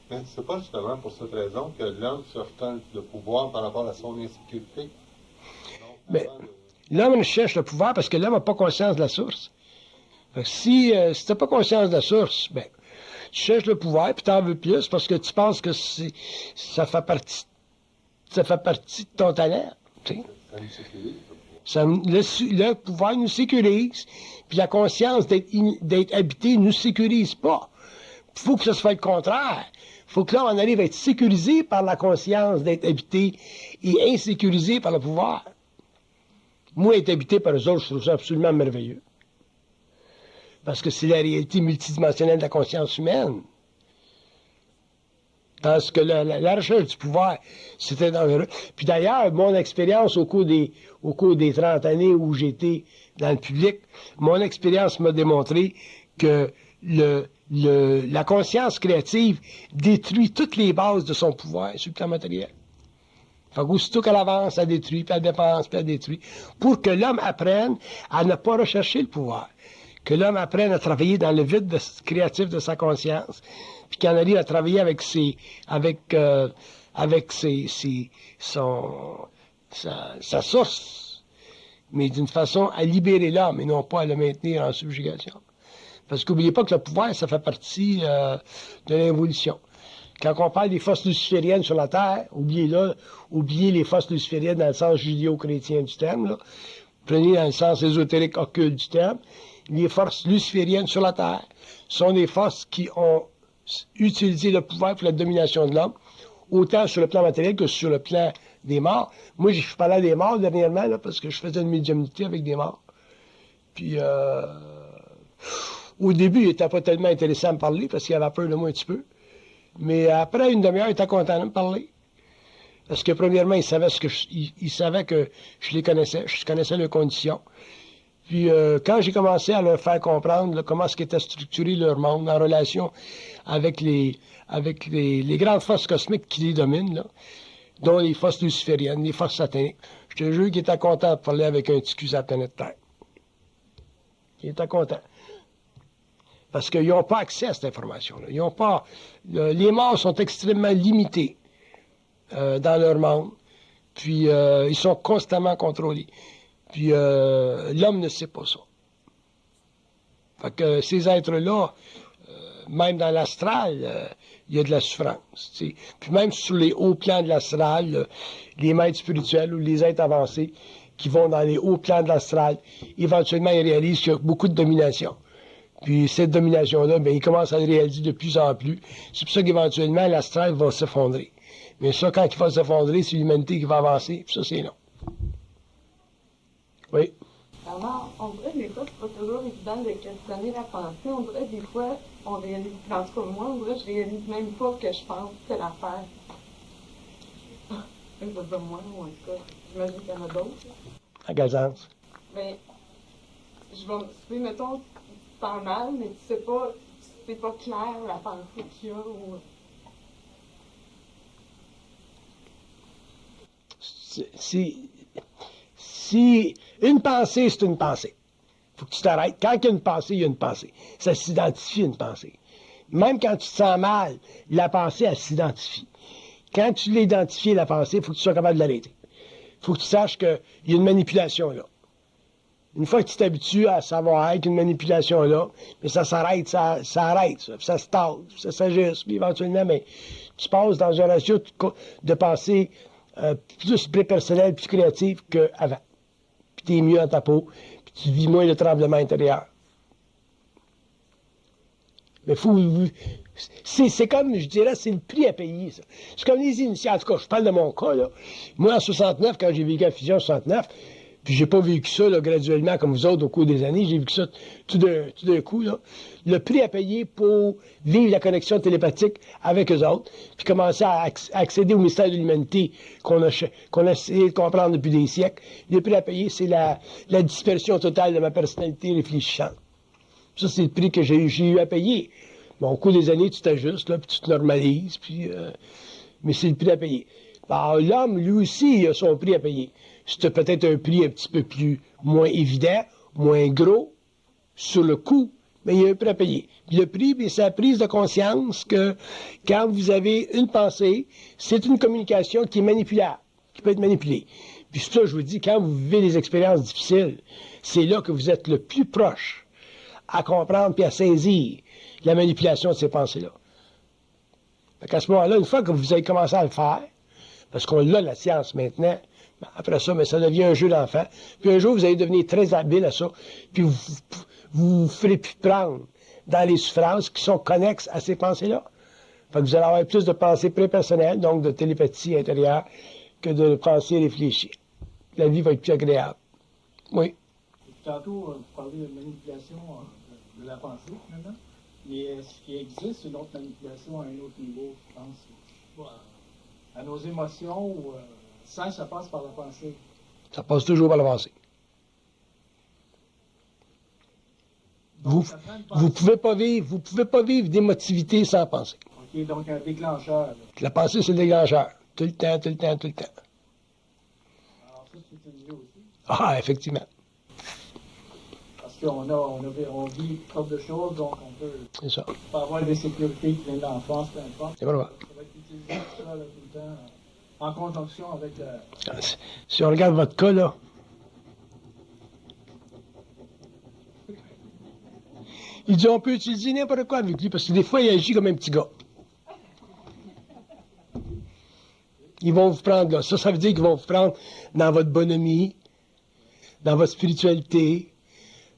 [SPEAKER 4] Mais c'est pas justement pour cette raison que l'homme se retente le pouvoir par rapport à son insécurité.
[SPEAKER 1] Mais l'homme cherche le pouvoir parce que l'homme n'a pas conscience de la source. Fait que si tu n'as pas conscience de la source, ben, tu cherches le pouvoir puis tu en veux plus parce que tu penses que ça fait partie de ton talent. Tu sais.
[SPEAKER 4] Ça nous sécurise.
[SPEAKER 1] Le pouvoir nous sécurise, puis la conscience d'être habité ne nous sécurise pas. Il faut que ce soit le contraire. Il faut que là, on arrive à être sécurisé par la conscience d'être habité et insécurisé par le pouvoir. Moi, être habité par eux autres, je trouve ça absolument merveilleux. Parce que c'est la réalité multidimensionnelle de la conscience humaine. Parce que la recherche du pouvoir, c'était dangereux. Puis d'ailleurs, mon expérience au cours des 30 années où j'étais dans le public, mon expérience m'a démontré que la conscience créative détruit toutes les bases de son pouvoir sur le plan matériel. Fait qu'aussitôt qu'elle avance, elle détruit, puis elle dépense, puis elle détruit. Pour que l'homme apprenne à ne pas rechercher le pouvoir. Que l'homme apprenne à travailler dans le vide créatif de sa conscience, puis qu'il en arrive à travailler avec sa source, mais d'une façon à libérer l'homme et non pas à le maintenir en subjugation. Parce qu'oubliez pas que le pouvoir, ça fait partie de l'évolution. Quand on parle des forces lucifériennes sur la Terre, oubliez les forces lucifériennes dans le sens judéo-chrétien du terme, là. Prenez dans le sens ésotérique occulte du terme. Les forces lucifériennes sur la Terre sont des forces qui ont utilisé le pouvoir pour la domination de l'homme, autant sur le plan matériel que sur le plan des morts. Moi, je parlais des morts dernièrement, là, parce que je faisais une médiumnité avec des morts. Puis, au début, il n'était pas tellement intéressant à me parler, parce qu'il avait peur de moi un petit peu. Mais après une demi-heure, il était content de me parler. Parce que, premièrement, il savait que je les connaissais, je connaissais leurs conditions. Puis, quand j'ai commencé à leur faire comprendre là, comment était structuré leur monde en relation avec les grandes forces cosmiques qui les dominent, là, dont les forces lucifériennes, les forces sataniques, je te jure qu'ils étaient contents de parler avec un petit cul sur la planète Terre. Ils étaient contents. Parce qu'ils n'ont pas accès à cette information-là. Ils ont pas. Les morts sont extrêmement limités dans leur monde. Puis ils sont constamment contrôlés. Puis l'homme ne sait pas ça. Fait que ces êtres-là, même dans l'astral, il y a de la souffrance. T'sais. Puis même sur les hauts plans de l'astral, les maîtres spirituels ou les êtres avancés qui vont dans les hauts plans de l'astral, éventuellement ils réalisent qu'il y a beaucoup de domination. Puis cette domination-là, bien, ils commencent à le réaliser de plus en plus. C'est pour ça qu'éventuellement, l'astral va s'effondrer. Mais ça, quand il va s'effondrer, c'est l'humanité qui va avancer. Puis ça, c'est non. Oui.
[SPEAKER 5] Alors, on dirait des fois, c'est pas toujours évident de questionner la pensée. On dirait des fois, on réalise, en tout cas moi, on dirait que je réalise même pas que je pense que l'affaire. Je veux dire moi, ou en tout cas, j'imagine qu'il y en a d'autres.
[SPEAKER 1] En quel sens?
[SPEAKER 5] Mais, je vais, mettons, tu sens mal, mais tu sais pas, c'est pas clair la pensée qu'il y a ou...
[SPEAKER 1] Si une pensée, c'est une pensée. Faut que tu t'arrêtes. Quand il y a une pensée, il y a une pensée. Ça s'identifie une pensée. Même quand tu te sens mal, la pensée, elle s'identifie. Quand tu l'as identifiée, la pensée, il faut que tu sois capable de l'arrêter. Il faut que tu saches qu'il y a une manipulation là. Une fois que tu t'habitues à savoir qu'il y a une manipulation là, mais ça s'arrête, ça arrête, ça se tasse, ça s'ajuste, puis éventuellement, mais tu passes dans un ratio de pensée plus prépersonnelle, plus créative qu'avant. Puis tu es mieux dans ta peau, puis tu vis moins le tremblement intérieur. Mais c'est comme, je dirais, c'est le prix à payer, ça. C'est comme les initiés. En tout cas, je parle de mon cas, là. Moi, en 69, quand j'ai vécu la fusion en 69, puis j'ai pas vécu ça, là, graduellement, comme vous autres, au cours des années, j'ai vécu ça tout d'un coup, là. Le prix à payer pour vivre la connexion télépathique avec eux autres, puis commencer à accéder au mystère de l'humanité qu'on a essayé de comprendre depuis des siècles. Le prix à payer, c'est la dispersion totale de ma personnalité réfléchissante. Ça, c'est le prix que j'ai eu à payer. Bon, au cours des années, tu t'ajustes, là, puis tu te normalises, puis... mais c'est le prix à payer. Alors, l'homme, lui aussi, il a son prix à payer. C'est peut-être un prix un petit peu moins évident, moins gros, sur le coup, mais il y a un prix à payer. Puis le prix, c'est la prise de conscience que quand vous avez une pensée, c'est une communication qui est manipulable, qui peut être manipulée. Puis c'est ça, je vous dis, quand vous vivez des expériences difficiles, c'est là que vous êtes le plus proche à comprendre puis à saisir la manipulation de ces pensées-là. Fait qu'à ce moment-là, une fois que vous avez commencé à le faire, parce qu'on l'a, la science, maintenant, après ça, mais ça devient un jeu d'enfant. Puis un jour, vous allez devenir très habile à ça, puis vous ferez plus prendre dans les souffrances qui sont connexes à ces pensées-là. Fait que vous allez avoir plus de pensées prépersonnelles, donc de télépathie intérieure, que de pensées réfléchies. La vie va être plus agréable. Oui.
[SPEAKER 6] Tantôt, vous parlez de manipulation de la pensée, maintenant. Mais est-ce qu'il existe une autre manipulation à un autre niveau, je pense? à nos émotions ou ça passe par la pensée.
[SPEAKER 1] Ça passe toujours par la pensée.
[SPEAKER 6] Donc, ça prend une pensée.
[SPEAKER 1] Vous pouvez pas vivre d'émotivité sans penser.
[SPEAKER 6] OK, donc un déclencheur. Là.
[SPEAKER 1] La pensée, c'est le déclencheur. Tout le temps, tout le temps, tout le temps.
[SPEAKER 6] Alors ça, c'est utilisé aussi.
[SPEAKER 1] Ah, effectivement.
[SPEAKER 6] Parce on vit toutes sortes de choses, donc on peut
[SPEAKER 1] C'est ça.
[SPEAKER 6] pas avoir des sécurités qui viennent de l'enfance, peu importe.
[SPEAKER 1] Et voilà.
[SPEAKER 6] Ça va être utilisé tout ça, là, tout le temps, en conjonction avec
[SPEAKER 1] Si on regarde votre cas, là, il dit on peut utiliser n'importe quoi avec lui, parce que des fois, il agit comme un petit gars. Ils vont vous prendre là. Ça veut dire qu'ils vont vous prendre dans votre bonhomie, dans votre spiritualité,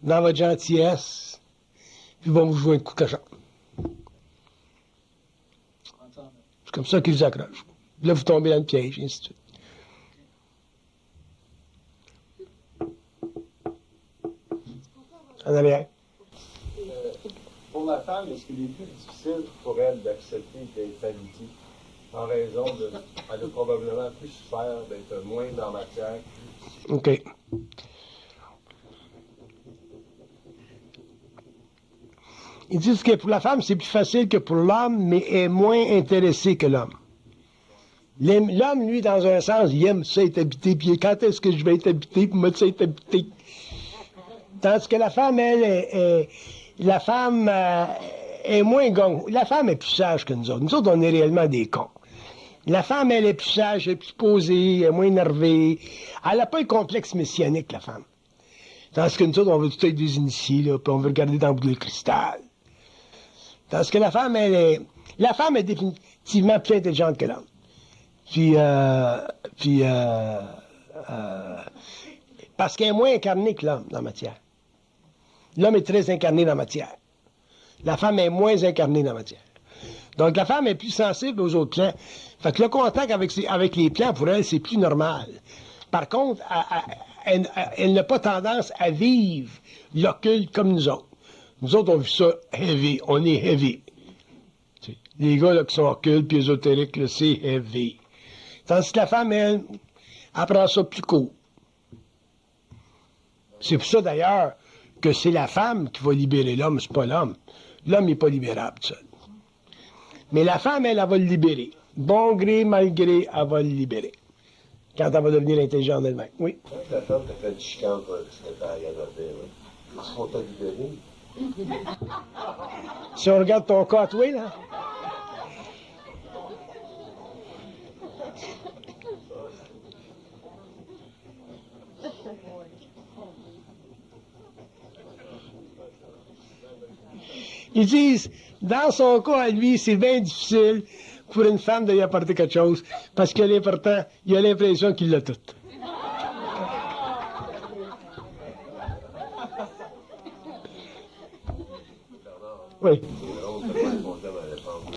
[SPEAKER 1] dans votre gentillesse, puis ils vont vous jouer un coup cochon. C'est comme ça qu'ils vous accrochent. Là, vous tombez dans le piège, et ainsi de suite. En arrière.
[SPEAKER 7] Pour la femme, est-ce qu'il est plus difficile pour elle d'accepter d'être alitée en raison de. Elle a probablement plus souffert d'être moins dans la matière.
[SPEAKER 1] OK. Ils disent que pour la femme, c'est plus facile que pour l'homme, mais est moins intéressé que l'homme. L'homme, lui, dans un sens, il aime ça être habité, puis quand est-ce que je vais être habité, puis moi, ça être habité. Tandis que la femme, elle, la femme est moins gong. La femme est plus sage que nous autres. Nous autres, on est réellement des cons. La femme, elle est plus sage, elle est plus posée, elle est moins énervée. Elle n'a pas le complexe messianique, la femme. Tandis que nous autres, on veut tout être des initiés, là, puis on veut regarder dans le bout de cristal. Tandis que la femme, la femme est définitivement plus intelligente que l'homme. Parce qu'elle est moins incarnée que l'homme dans la matière. L'homme est très incarné dans la matière. La femme est moins incarnée dans la matière. Donc, la femme est plus sensible aux autres plans. Fait que le contact avec les plans, pour elle, c'est plus normal. Par contre, elle n'a pas tendance à vivre l'occulte comme nous autres. Nous autres, on vit ça heavy. On est heavy. Les gars là, qui sont occultes puis ésotériques, là, c'est heavy. Tandis que la femme, elle prend ça plus court. C'est pour ça, d'ailleurs, que c'est la femme qui va libérer l'homme, c'est pas l'homme. L'homme n'est pas libérable tout seul. Mais la femme, elle va le libérer. Bon gré, mal gré, elle va le libérer. Quand elle va devenir intelligente d'elle-même. Oui.
[SPEAKER 2] Quand la femme te fait une chicane pour un petit détail à noter, il faut te libérer.
[SPEAKER 1] Si on regarde ton cas à toi, là. Ils disent, dans son cas à lui, c'est bien difficile pour une femme de lui apporter quelque chose, parce que l'important, il a l'impression qu'il l'a tout. Oui.
[SPEAKER 2] C'est drôle de voir mon thème à répondre.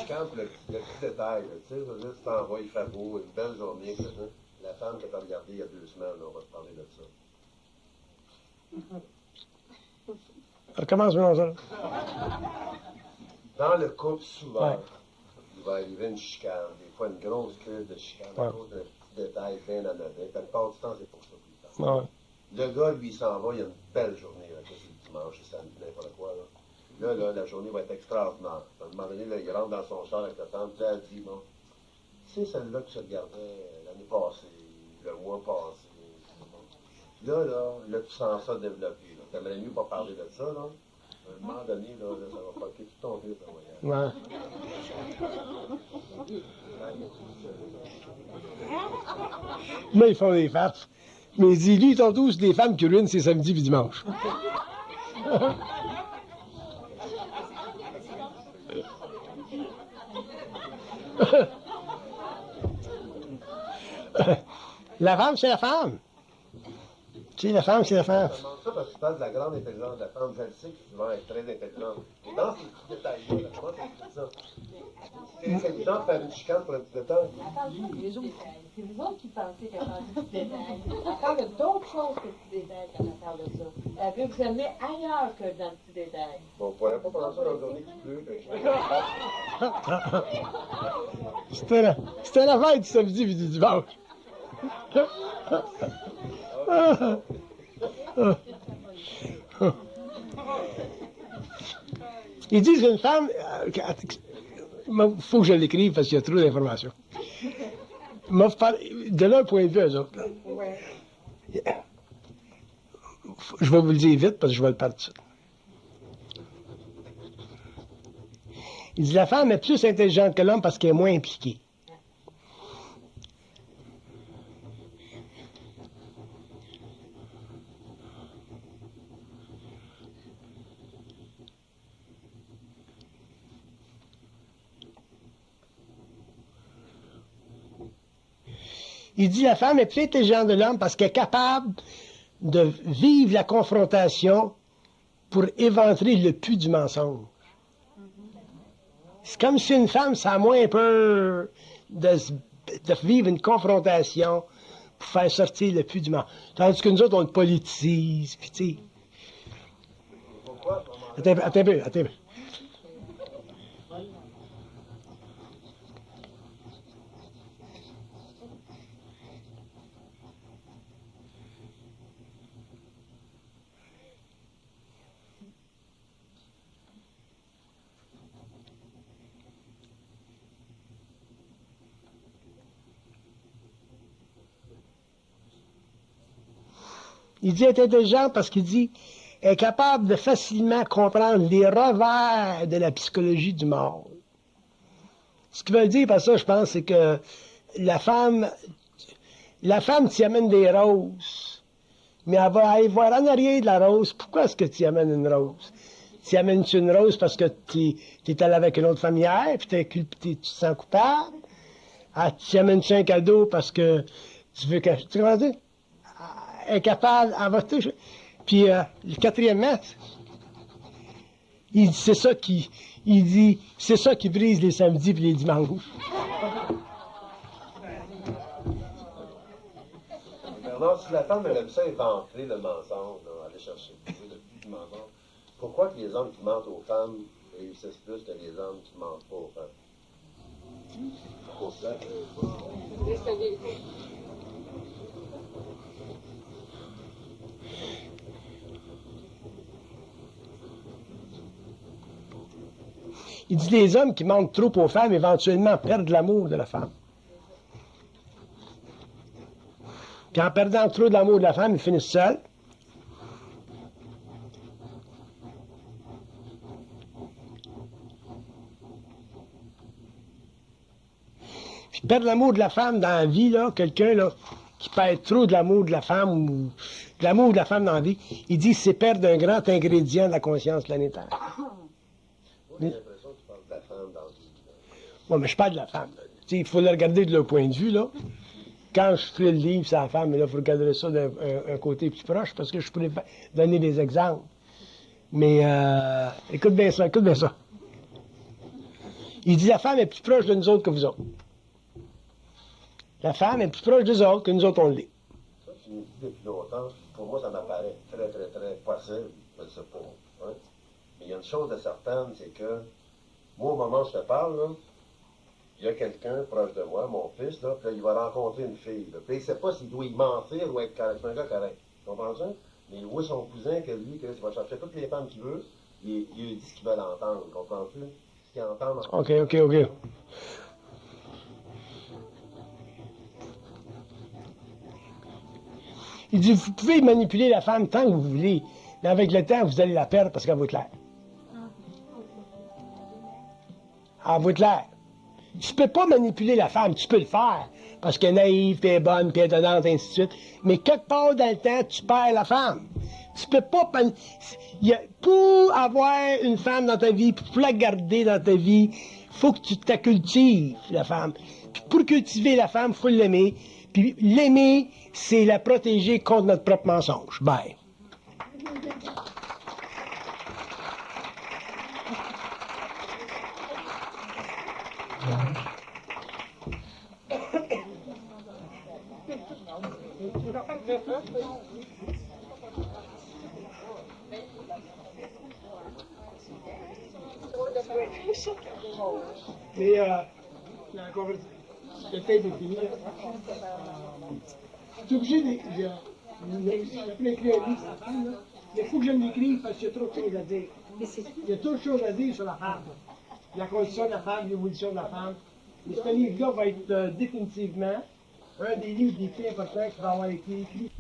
[SPEAKER 2] Quand le petit détail, tu sais, juste t'envoies, il fait beau, une belle journée, que ça. La femme que tu as regardée il y a 2 semaines, on va te parler de ça.
[SPEAKER 1] Commence maintenant ça.
[SPEAKER 2] Dans le couple, souvent,
[SPEAKER 1] Ouais.
[SPEAKER 2] il va arriver une chicane, des fois une grosse crise de chicane,
[SPEAKER 1] Ouais.
[SPEAKER 2] à cause d'un petit détail bien anodin. La plupart du temps, c'est pour ça plus tard.
[SPEAKER 1] Ouais.
[SPEAKER 2] Le gars, lui, il s'en va, il a une belle journée, là, que c'est le dimanche, c'est samedi, n'importe quoi. Là, la journée va être extraordinaire. À un moment donné, là, il rentre dans son char avec la femme, puis là, elle dit, bon, tu sais, celle-là que tu regardais l'année passée, le mois passé. Là, tu sens ça développer. Tu aimerais mieux pas parler de ça, là. À un moment donné, là, ça va fucker tout ton trip de voyage.
[SPEAKER 1] Ouais. Là, ils font des farces. Mais il dit, lui, ils sont tous des femmes qui ruinent ses samedis et dimanches. La femme, c'est la femme. Tu sais, la femme, c'est la femme.
[SPEAKER 2] Je demande ça parce que tu parles de la grande intelligence de la femme. Je le sais que souvent elle est très intelligente. Et dans ces petits détails-là, comment t'expliques ça? C'est intelligent de faire une chicane pour un petit détail.
[SPEAKER 5] C'est vous autres qui pensez qu'elle parle de petits détails. Elle parle d'autres choses que de petits détails quand elle parle de ça. Elle veut vous amener ailleurs que dans le petit détail.
[SPEAKER 2] Bon, on ne pourrait pas penser dans une journée qui pleut.
[SPEAKER 1] C'était la fête du samedi et du dimanche. Ils disent qu'une femme. Il faut que je l'écrive parce qu'il y a trop d'informations. De leur point de vue, eux autres.
[SPEAKER 5] Ouais.
[SPEAKER 1] Je vais vous le dire vite parce que je vais le perdre tout de suite. Il dit la femme est plus intelligente que l'homme parce qu'elle est moins impliquée. Il dit la femme est plus intelligente que l'homme parce qu'elle est capable de vivre la confrontation pour éventrer le puits du mensonge. C'est comme si une femme, ça a moins peur de vivre une confrontation pour faire sortir le puits du mensonge. Tandis que nous autres, on le politise, puis tu sais.
[SPEAKER 2] Pourquoi?
[SPEAKER 1] Attends un peu. Il dit être intelligent parce qu'il dit est capable de facilement comprendre les revers de la psychologie du monde. Ce qu'il veut dire par ça, je pense, c'est que la femme t'y amène des roses, mais elle va aller voir en arrière de la rose. Pourquoi est-ce que tu y amènes une rose? Tu amènes-tu une rose parce que tu es allé avec une autre femme hier, puis tu te sens coupable? Ah, tu amènes-tu un cadeau parce que tu veux que... Tu comprends dire? Elle est capable, elle va toucher. Puis le quatrième maître, il dit c'est ça qui brise les samedis et les dimanches.
[SPEAKER 2] Bernard, si la femme elle aime ça éventrer le mensonge, là, aller chercher le but du mensonge, pourquoi que les hommes qui mentent aux femmes réussissent plus que les hommes qui mentent pas aux femmes? Pourquoi?
[SPEAKER 1] Il dit les hommes qui mentent trop aux femmes, éventuellement, perdent l'amour de la femme. Puis en perdant trop de l'amour de la femme, ils finissent seuls. Puis perdre l'amour de la femme dans la vie, là, quelqu'un là, qui perd trop de l'amour de la femme ou de l'amour de la femme dans la vie, il dit c'est perdre un grand ingrédient de la conscience planétaire.
[SPEAKER 2] J'ai l'impression que tu parles de la femme dans le vie.
[SPEAKER 1] Bon, mais je parle de la femme. Il faut le regarder de leur point de vue, là. Quand je ferai le livre sur la femme, mais là, il faut regarder ça d'un côté plus proche, parce que je pourrais donner des exemples. Mais, écoute bien ça. Il dit, la femme est plus proche de nous autres que vous autres. La femme est plus proche des autres que nous autres, on l'est.
[SPEAKER 2] Ça, tu me dis depuis longtemps, pour moi, ça m'apparaît très, très, très possible, je ne sais pas. Hein? Mais il y a une chose de certaine, c'est que, moi, au moment où je te parle, là, il y a quelqu'un proche de moi, mon fils, là, puis là, il va rencontrer une fille. Là, puis il ne sait pas s'il doit y mentir ou être correct. C'est un gars correct. Tu comprends ça? Mais il voit son cousin que lui, il va chercher toutes les femmes qu'il veut, il lui dit ce qu'il veut l'entendre. Comprends-tu? Ce qu'il entend.
[SPEAKER 1] OK. Il dit, vous pouvez manipuler la femme tant que vous voulez, mais avec le temps, vous allez la perdre parce qu'elle va être l'air. Elle va être l'air. Tu ne peux pas manipuler la femme, tu peux le faire, parce qu'elle est naïve, puis elle est bonne, puis elle est donnante, ainsi de suite. Mais quelque part dans le temps, tu perds la femme. Tu peux pas... Pour avoir une femme dans ta vie, pour la garder dans ta vie, il faut que tu la cultives, la femme. pour cultiver la femme, il faut l'aimer. Puis l'aimer, c'est la protéger contre notre propre mensonge. Bye. Mais la conversation, peut-être de finir. Je suis obligé d'écrire un livre, il faut que je l'écrive parce qu'il y a trop de choses à dire. Il y a trop de choses à dire sur la femme. La condition de la femme, l'évolution de la femme. Mais ce livre-là va être définitivement un des livres les plus importants qui va avoir été écrit.